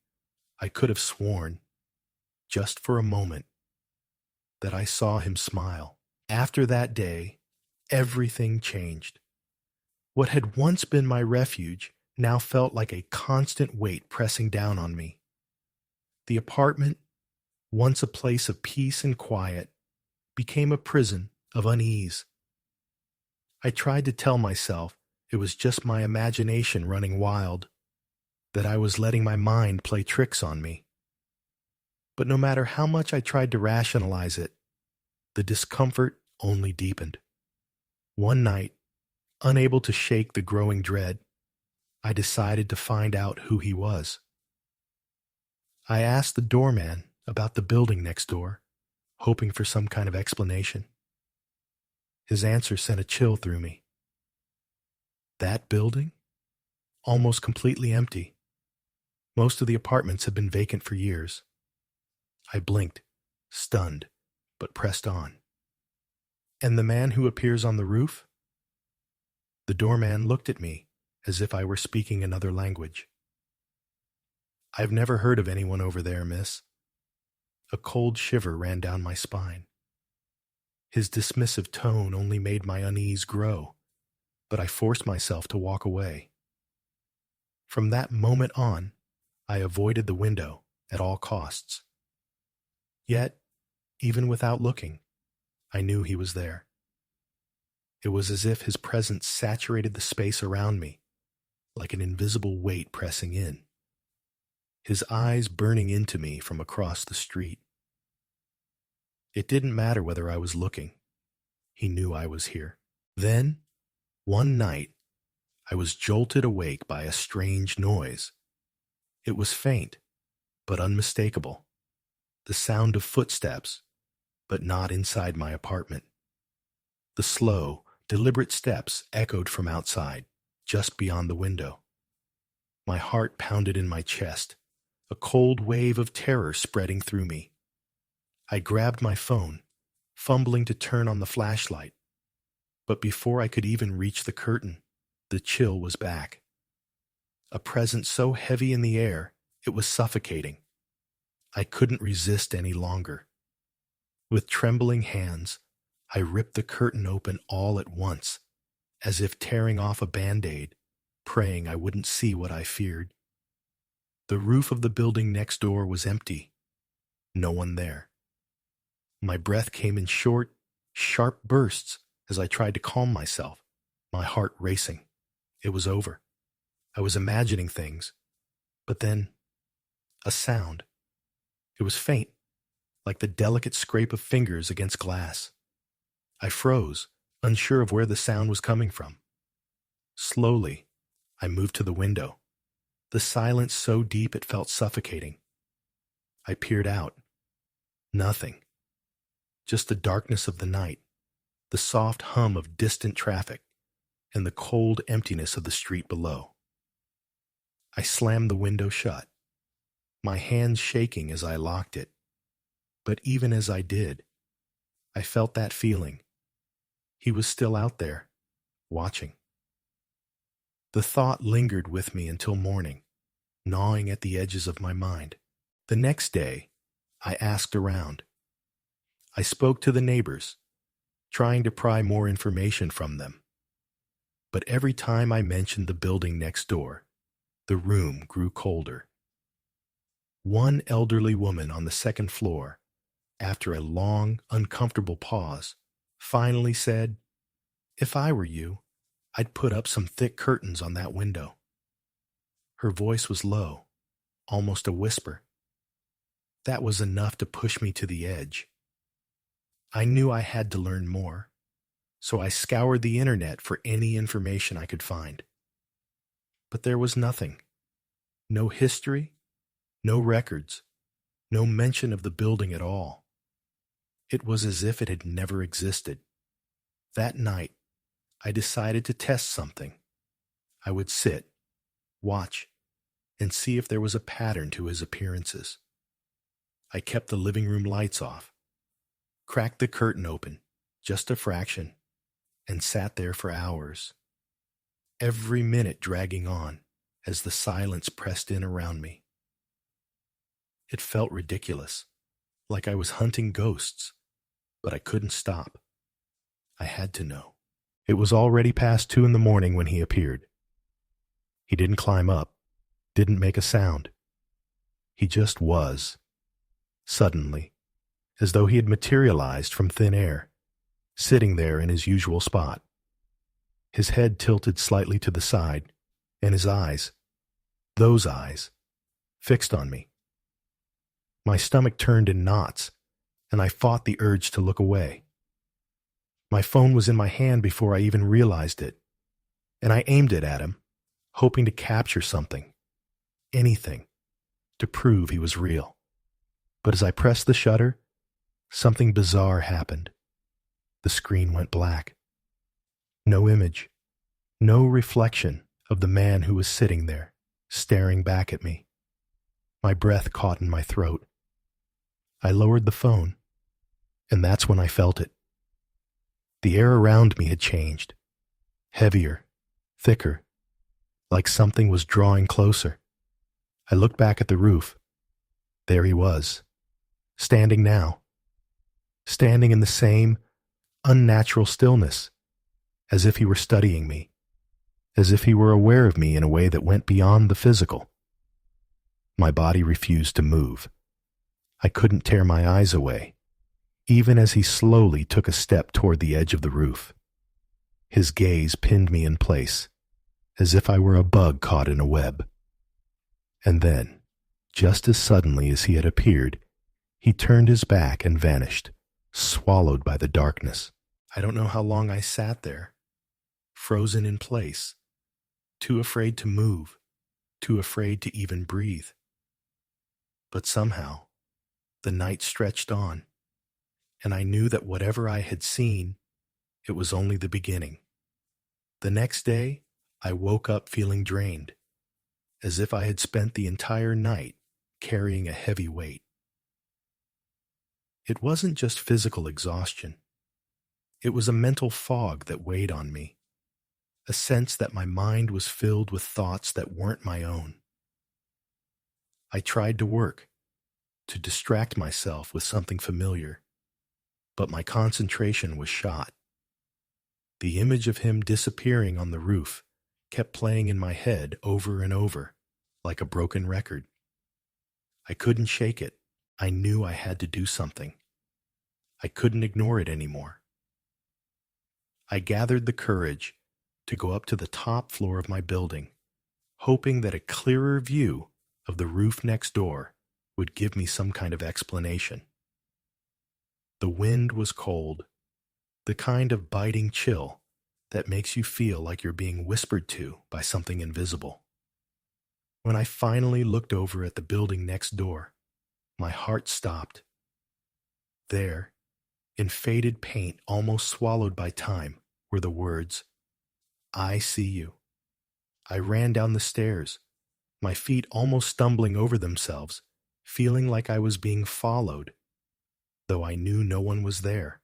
I could have sworn, just for a moment, that I saw him smile. After that day, everything changed. What had once been my refuge now felt like a constant weight pressing down on me. The apartment, once a place of peace and quiet, became a prison of unease. I tried to tell myself it was just my imagination running wild, that I was letting my mind play tricks on me. But no matter how much I tried to rationalize it, the discomfort only deepened. One night, unable to shake the growing dread, I decided to find out who he was. I asked the doorman about the building next door, hoping for some kind of explanation. His answer sent a chill through me. That building? Almost completely empty. Most of the apartments had been vacant for years. I blinked, stunned, but pressed on. And the man who appears on the roof? The doorman looked at me as if I were speaking another language. "I've never heard of anyone over there, miss." A cold shiver ran down my spine. His dismissive tone only made my unease grow, but I forced myself to walk away. From that moment on, I avoided the window at all costs. Yet, even without looking, I knew he was there. It was as if his presence saturated the space around me, like an invisible weight pressing in. His eyes burning into me from across the street. It didn't matter whether I was looking. He knew I was here. Then, one night, I was jolted awake by a strange noise. It was faint, but unmistakable. The sound of footsteps, but not inside my apartment. The slow, deliberate steps echoed from outside, just beyond the window. My heart pounded in my chest, a cold wave of terror spreading through me. I grabbed my phone, fumbling to turn on the flashlight. But before I could even reach the curtain, the chill was back. A presence so heavy in the air, it was suffocating. I couldn't resist any longer. With trembling hands, I ripped the curtain open all at once, as if tearing off a Band-Aid, praying I wouldn't see what I feared. The roof of the building next door was empty, No one there. My breath came in short, sharp bursts as I tried to calm myself, my heart racing. It was over. I was imagining things. But then, a sound. It was faint, like the delicate scrape of fingers against glass. I froze, unsure of where the sound was coming from. Slowly, I moved to the window, the silence so deep it felt suffocating. I peered out. Nothing. Just the darkness of the night, the soft hum of distant traffic, and the cold emptiness of the street below. I slammed the window shut, my hands shaking as I locked it. But even as I did, I felt that feeling. He was still out there, watching. The thought lingered with me until morning, gnawing at the edges of my mind. The next day, I asked around. I spoke to the neighbors, trying to pry more information from them. But every time I mentioned the building next door, the room grew colder. One elderly woman on the second floor, after a long, uncomfortable pause, finally said, "If I were you, I'd put up some thick curtains on that window." Her voice was low, almost a whisper. That was enough to push me to the edge. I knew I had to learn more, so I scoured the internet for any information I could find. But there was nothing. No history, no records, no mention of the building at all. It was as if it had never existed. That night, I decided to test something. I would sit, watch, and see if there was a pattern to his appearances. I kept the living room lights off, cracked the curtain open, just a fraction, and sat there for hours, every minute dragging on as the silence pressed in around me. It felt ridiculous, like I was hunting ghosts, but I couldn't stop. I had to know. It was already past 2 a.m. when he appeared. He didn't climb up, didn't make a sound. He just was. Suddenly, as though he had materialized from thin air, sitting there in his usual spot. His head tilted slightly to the side, and his eyes, those eyes, fixed on me. My stomach turned in knots, and I fought the urge to look away. My phone was in my hand before I even realized it, and I aimed it at him, hoping to capture something, anything, to prove he was real. But as I pressed the shutter, something bizarre happened. The screen went black. No image, no reflection of the man who was sitting there, staring back at me. My breath caught in my throat. I lowered the phone, and that's when I felt it. The air around me had changed, heavier, thicker, like something was drawing closer. I looked back at the roof. There he was, standing now, standing in the same unnatural stillness, as if he were studying me, as if he were aware of me in a way that went beyond the physical. My body refused to move. I couldn't tear my eyes away, even as he slowly took a step toward the edge of the roof. His gaze pinned me in place, as if I were a bug caught in a web. And then, just as suddenly as he had appeared, he turned his back and vanished, swallowed by the darkness. I don't know how long I sat there, frozen in place, too afraid to move, too afraid to even breathe. But somehow, the night stretched on, and I knew that whatever I had seen, it was only the beginning. The next day, I woke up feeling drained, as if I had spent the entire night carrying a heavy weight. It wasn't just physical exhaustion. It was a mental fog that weighed on me, a sense that my mind was filled with thoughts that weren't my own. I tried to work, to distract myself with something familiar, but my concentration was shot. The image of him disappearing on the roof kept playing in my head over and over, like a broken record. I couldn't shake it. I knew I had to do something. I couldn't ignore it anymore. I gathered the courage to go up to the top floor of my building, hoping that a clearer view of the roof next door would give me some kind of explanation. The wind was cold, the kind of biting chill that makes you feel like you're being whispered to by something invisible. When I finally looked over at the building next door, my heart stopped. There, in faded paint almost swallowed by time, were the words, "I see you." I ran down the stairs, my feet almost stumbling over themselves, feeling like I was being followed, though I knew no one was there.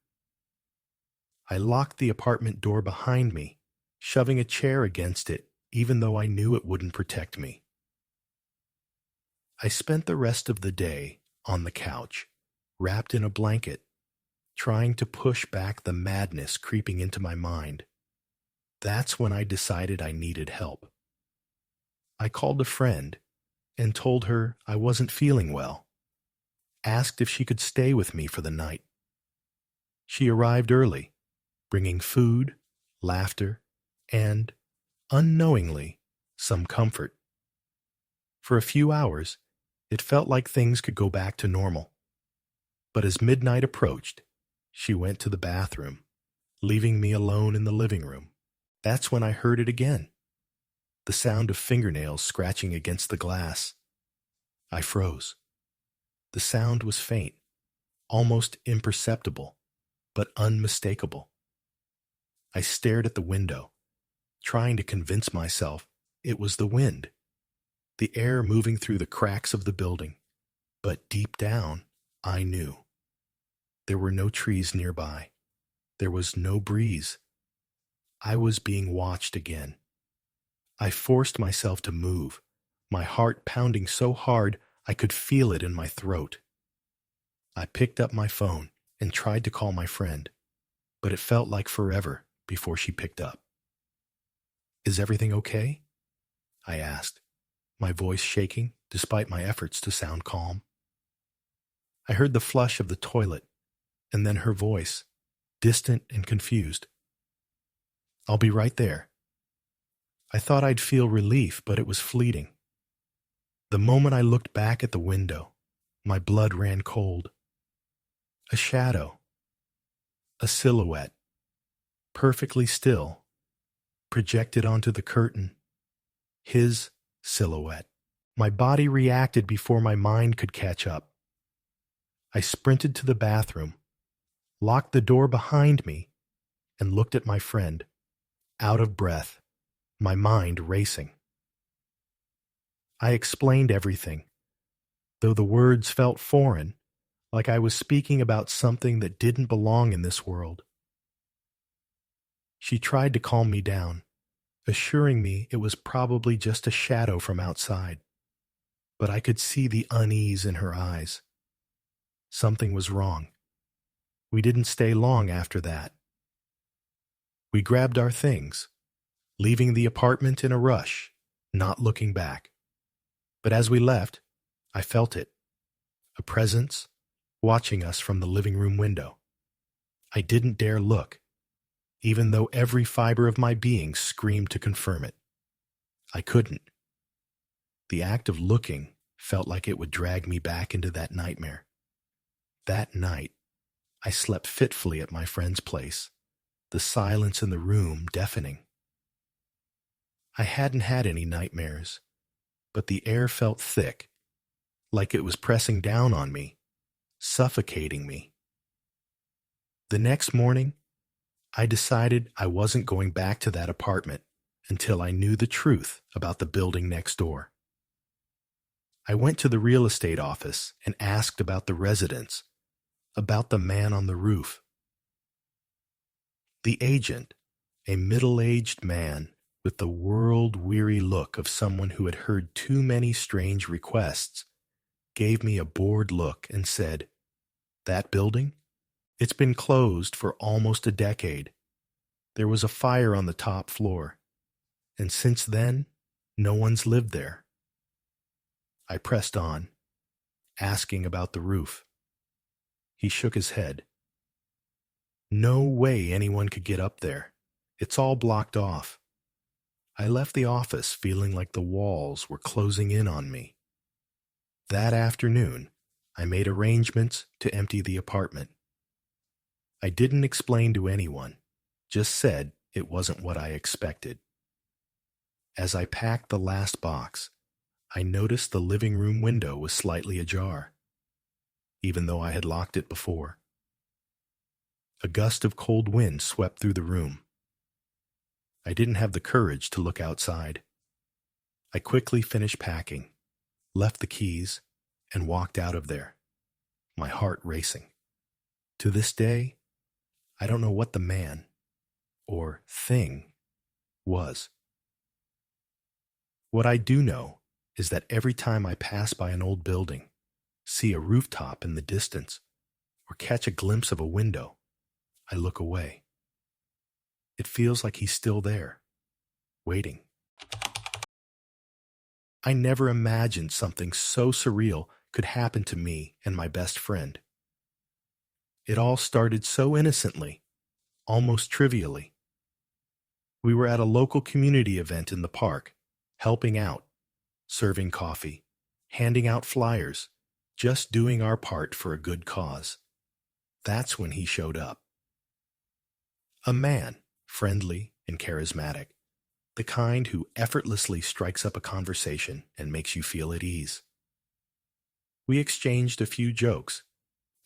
I locked the apartment door behind me, shoving a chair against it, even though I knew it wouldn't protect me. I spent the rest of the day on the couch, wrapped in a blanket, trying to push back the madness creeping into my mind. That's when I decided I needed help. I called a friend and told her I wasn't feeling well, asked if she could stay with me for the night. She arrived early, bringing food, laughter, and, unknowingly, some comfort. For a few hours, it felt like things could go back to normal. But as midnight approached, she went to the bathroom, leaving me alone in the living room. That's when I heard it again, the sound of fingernails scratching against the glass. I froze. The sound was faint, almost imperceptible, but unmistakable. I stared at the window, trying to convince myself it was the wind, the air moving through the cracks of the building. But deep down, I knew. There were no trees nearby. There was no breeze. I was being watched again. I forced myself to move, my heart pounding so hard I could feel it in my throat. I picked up my phone and tried to call my friend, but it felt like forever before she picked up. "Is everything okay?" I asked, my voice shaking despite my efforts to sound calm. I heard the flush of the toilet, and then her voice, distant and confused. "I'll be right there." I thought I'd feel relief, but it was fleeting. The moment I looked back at the window, my blood ran cold. A shadow, a silhouette, perfectly still, projected onto the curtain. His silhouette. My body reacted before my mind could catch up. I sprinted to the bathroom, locked the door behind me, and looked at my friend, out of breath, my mind racing. I explained everything, though the words felt foreign, like I was speaking about something that didn't belong in this world. She tried to calm me down, assuring me it was probably just a shadow from outside, but I could see the unease in her eyes. Something was wrong. We didn't stay long after that. We grabbed our things, leaving the apartment in a rush, not looking back. But as we left, I felt it, a presence watching us from the living room window. I didn't dare look, even though every fiber of my being screamed to confirm it. I couldn't. The act of looking felt like it would drag me back into that nightmare. That night, I slept fitfully at my friend's place, the silence in the room deafening. I hadn't had any nightmares, but the air felt thick, like it was pressing down on me, suffocating me. The next morning, I decided I wasn't going back to that apartment until I knew the truth about the building next door. I went to the real estate office and asked about the residents, about the man on the roof. The agent, a middle-aged man with the world-weary look of someone who had heard too many strange requests, gave me a bored look and said, "That building? It's been closed for almost a decade. There was a fire on the top floor, and since then, no one's lived there." I pressed on. asking about the roof. He shook his head. No way anyone could get up there. It's all blocked off. I left the office feeling like the walls were closing in on me. That afternoon, I made arrangements to empty the apartment. I didn't explain to anyone, just said it wasn't what I expected. As I packed the last box, I noticed the living room window was slightly ajar, even though I had locked it before. A gust of cold wind swept through the room. I didn't have the courage to look outside. I quickly finished packing, left the keys, and walked out of there, my heart racing. To this day, I don't know what the man, or thing, was. What I do know is that every time I pass by an old building, see a rooftop in the distance, or catch a glimpse of a window, I look away. It feels like he's still there, waiting. I never imagined something so surreal could happen to me and my best friend. It all started so innocently, almost trivially. We were at a local community event in the park, helping out, serving coffee, handing out flyers, just doing our part for a good cause. That's when he showed up. A man, friendly and charismatic, the kind who effortlessly strikes up a conversation and makes you feel at ease. We exchanged a few jokes,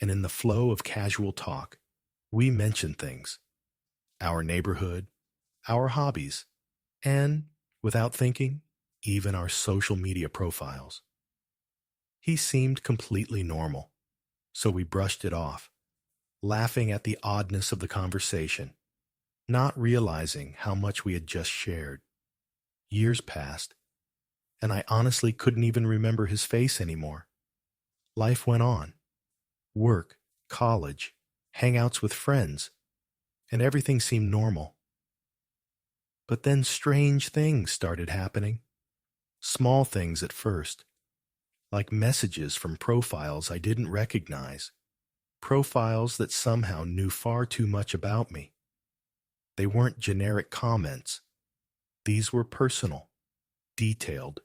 and in the flow of casual talk, we mentioned things, our neighborhood, our hobbies, and, without thinking, even our social media profiles. He seemed completely normal, so we brushed it off, laughing at the oddness of the conversation, not realizing how much we had just shared. Years passed, and I honestly couldn't even remember his face anymore. Life went on. Work, college, hangouts with friends, and everything seemed normal. But then strange things started happening. Small things at first, like messages from profiles I didn't recognize, profiles that somehow knew far too much about me. They weren't generic comments. These were personal, detailed.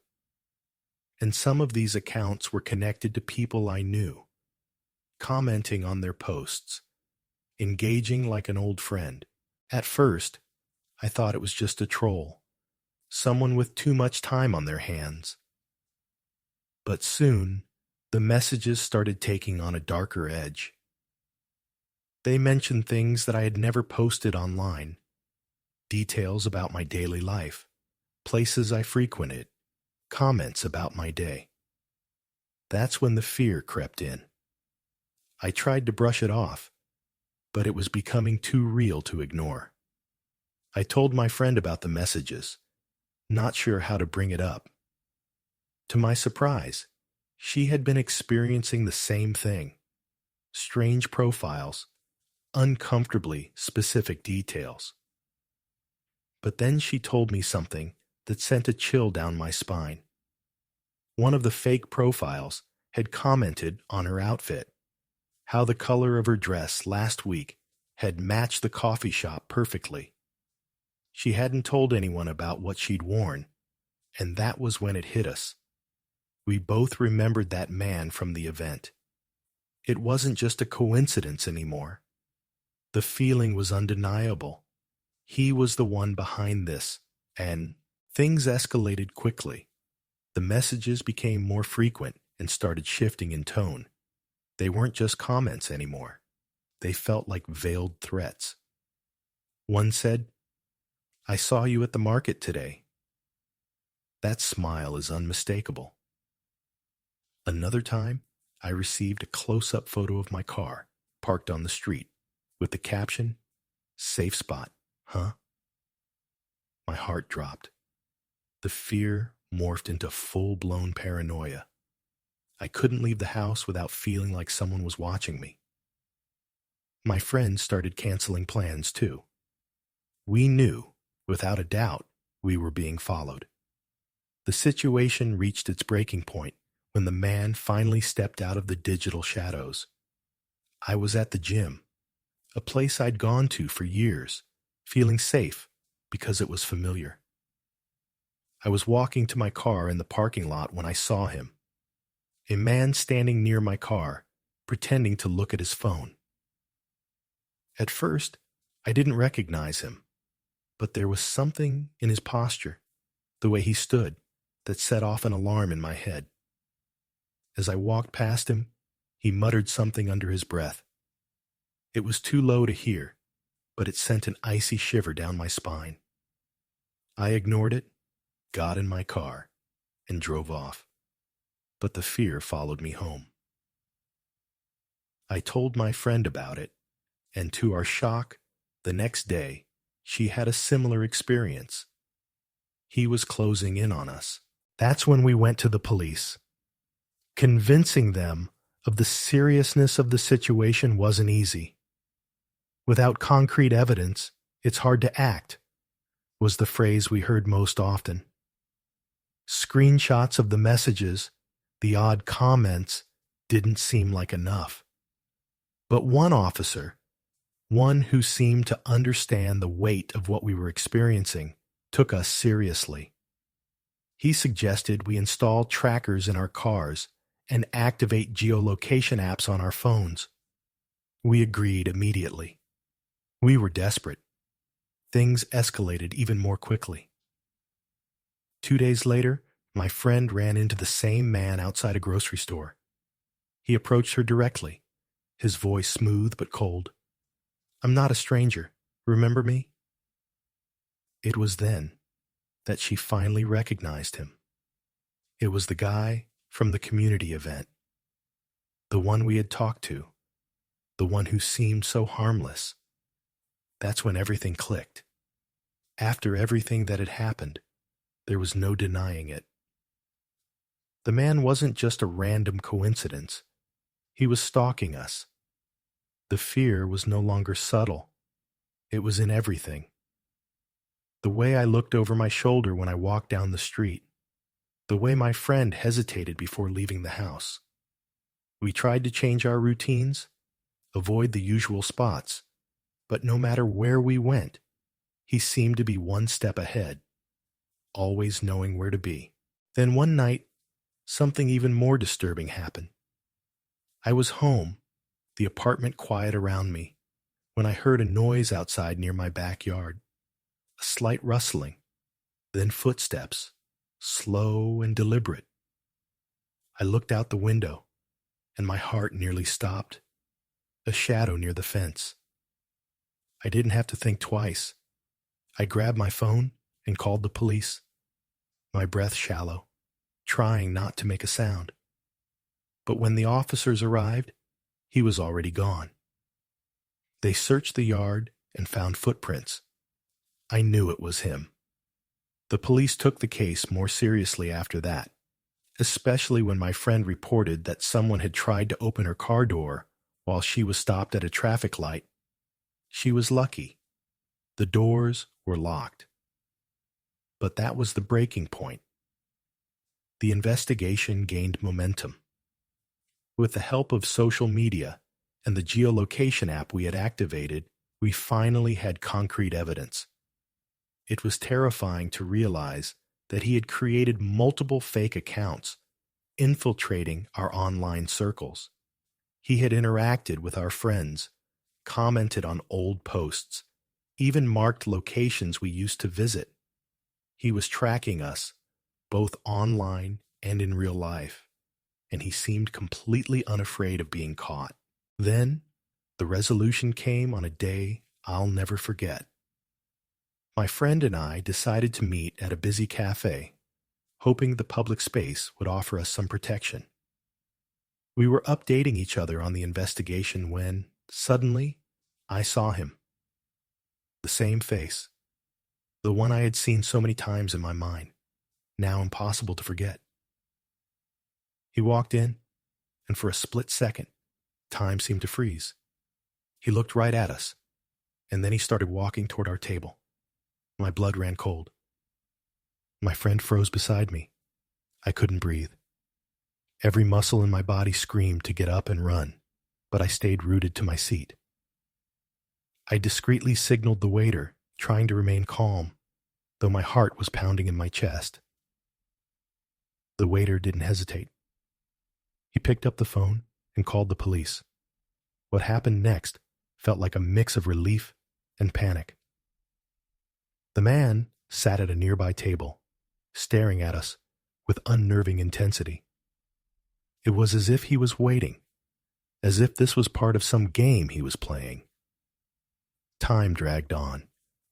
And some of these accounts were connected to people I knew, commenting on their posts, engaging like an old friend. At first, I thought it was just a troll, someone with too much time on their hands. But soon, the messages started taking on a darker edge. They mentioned things that I had never posted online, details about my daily life, places I frequented, comments about my day. That's when the fear crept in. I tried to brush it off, but it was becoming too real to ignore. I told my friend about the messages, not sure how to bring it up. To my surprise, she had been experiencing the same thing. Strange profiles, uncomfortably specific details. But then she told me something that sent a chill down my spine. One of the fake profiles had commented on her outfit, how the color of her dress last week had matched the coffee shop perfectly. She hadn't told anyone about what she'd worn, and that was when it hit us. We both remembered that man from the event. It wasn't just a coincidence anymore. The feeling was undeniable. He was the one behind this, and things escalated quickly. The messages became more frequent and started shifting in tone. They weren't just comments anymore. They felt like veiled threats. One said, "I saw you at the market today." That smile is unmistakable. Another time, I received a close-up photo of my car, parked on the street, with the caption, "Safe spot, huh?" My heart dropped. The fear morphed into full-blown paranoia. I couldn't leave the house without feeling like someone was watching me. My friends started canceling plans too. We knew, without a doubt, we were being followed. The situation reached its breaking point when the man finally stepped out of the digital shadows. I was at the gym, a place I'd gone to for years, feeling safe because it was familiar. I was walking to my car in the parking lot when I saw him, a man standing near my car, pretending to look at his phone. At first, I didn't recognize him, but there was something in his posture, the way he stood, that set off an alarm in my head. As I walked past him, he muttered something under his breath. It was too low to hear, but it sent an icy shiver down my spine. I ignored it, got in my car, and drove off. But the fear followed me home. I told my friend about it, and to our shock, the next day, she had a similar experience. He was closing in on us. That's when we went to the police. Convincing them of the seriousness of the situation wasn't easy. Without concrete evidence, it's hard to act, was the phrase we heard most often. Screenshots of the messages, the odd comments, didn't seem like enough. But one officer, one who seemed to understand the weight of what we were experiencing, took us seriously. He suggested we install trackers in our cars and activate geolocation apps on our phones. We agreed immediately. We were desperate. Things escalated even more quickly. 2 days later, my friend ran into the same man outside a grocery store. He approached her directly, his voice smooth but cold. "I'm not a stranger. Remember me?" It was then that she finally recognized him. It was the guy from the community event, the one we had talked to, the one who seemed so harmless. That's when everything clicked. After everything that had happened, there was no denying it. The man wasn't just a random coincidence. He was stalking us. The fear was no longer subtle. It was in everything. The way I looked over my shoulder when I walked down the street. The way my friend hesitated before leaving the house. We tried to change our routines, avoid the usual spots, but no matter where we went, he seemed to be one step ahead, always knowing where to be. Then one night, something even more disturbing happened. I was home, the apartment quiet around me, when I heard a noise outside near my backyard. A slight rustling, then footsteps, slow and deliberate. I looked out the window, and my heart nearly stopped. A shadow near the fence. I didn't have to think twice. I grabbed my phone and called the police, my breath shallow, trying not to make a sound. But when the officers arrived, he was already gone. They searched the yard and found footprints. I knew it was him. The police took the case more seriously after that, especially when my friend reported that someone had tried to open her car door while she was stopped at a traffic light. She was lucky. The doors were locked. But that was the breaking point. The investigation gained momentum. With the help of social media and the geolocation app we had activated, we finally had concrete evidence. It was terrifying to realize that he had created multiple fake accounts, infiltrating our online circles. He had interacted with our friends, commented on old posts, even marked locations we used to visit. He was tracking us, both online and in real life, and he seemed completely unafraid of being caught. Then, the resolution came on a day I'll never forget. My friend and I decided to meet at a busy cafe, hoping the public space would offer us some protection. We were updating each other on the investigation when, suddenly, I saw him. The same face. The one I had seen so many times in my mind, now impossible to forget. He walked in, and for a split second, time seemed to freeze. He looked right at us, and then he started walking toward our table. My blood ran cold. My friend froze beside me. I couldn't breathe. Every muscle in my body screamed to get up and run, but I stayed rooted to my seat. I discreetly signaled the waiter, trying to remain calm, though my heart was pounding in my chest. The waiter didn't hesitate. He picked up the phone and called the police. What happened next felt like a mix of relief and panic. The man sat at a nearby table, staring at us with unnerving intensity. It was as if he was waiting, as if this was part of some game he was playing. Time dragged on,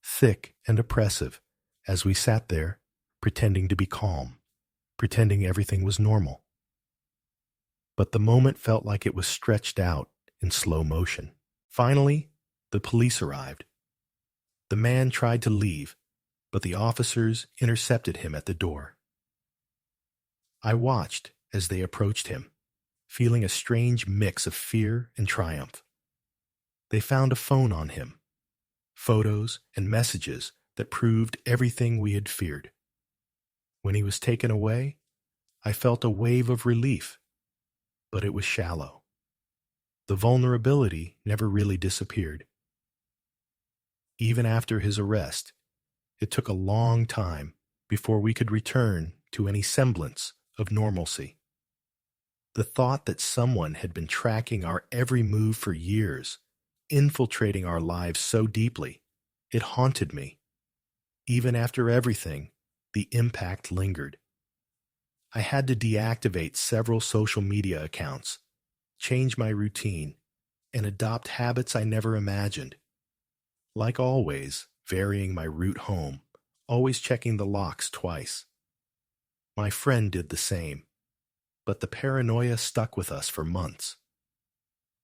thick and oppressive, as we sat there, pretending to be calm, pretending everything was normal. But the moment felt like it was stretched out in slow motion. Finally, the police arrived. The man tried to leave, but the officers intercepted him at the door. I watched as they approached him, feeling a strange mix of fear and triumph. They found a phone on him, photos and messages that proved everything we had feared. When he was taken away, I felt a wave of relief, but it was shallow. The vulnerability never really disappeared. Even after his arrest, it took a long time before we could return to any semblance of normalcy. The thought that someone had been tracking our every move for years, infiltrating our lives so deeply, it haunted me. Even after everything, the impact lingered. I had to deactivate several social media accounts, change my routine, and adopt habits I never imagined. Like always, varying my route home, always checking the locks twice. My friend did the same, but the paranoia stuck with us for months.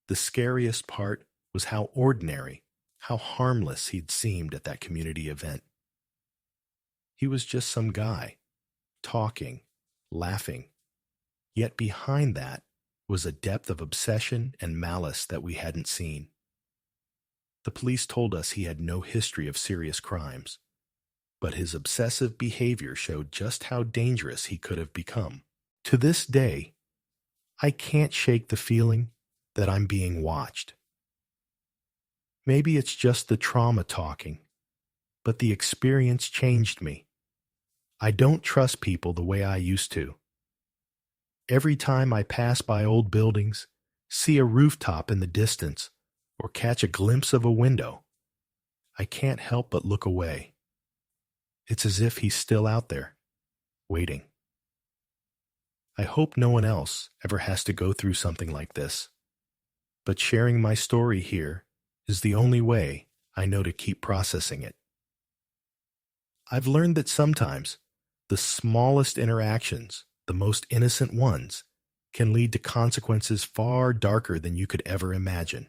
The scariest part was how ordinary, how harmless he'd seemed at that community event. He was just some guy, talking, laughing. Yet behind that was a depth of obsession and malice that we hadn't seen. The police told us he had no history of serious crimes, but his obsessive behavior showed just how dangerous he could have become. To this day, I can't shake the feeling that I'm being watched. Maybe it's just the trauma talking, but the experience changed me. I don't trust people the way I used to. Every time I pass by old buildings, see a rooftop in the distance, or catch a glimpse of a window, I can't help but look away. It's as if he's still out there, waiting. I hope no one else ever has to go through something like this, but sharing my story here is the only way I know to keep processing it. I've learned that sometimes the smallest interactions, the most innocent ones, can lead to consequences far darker than you could ever imagine.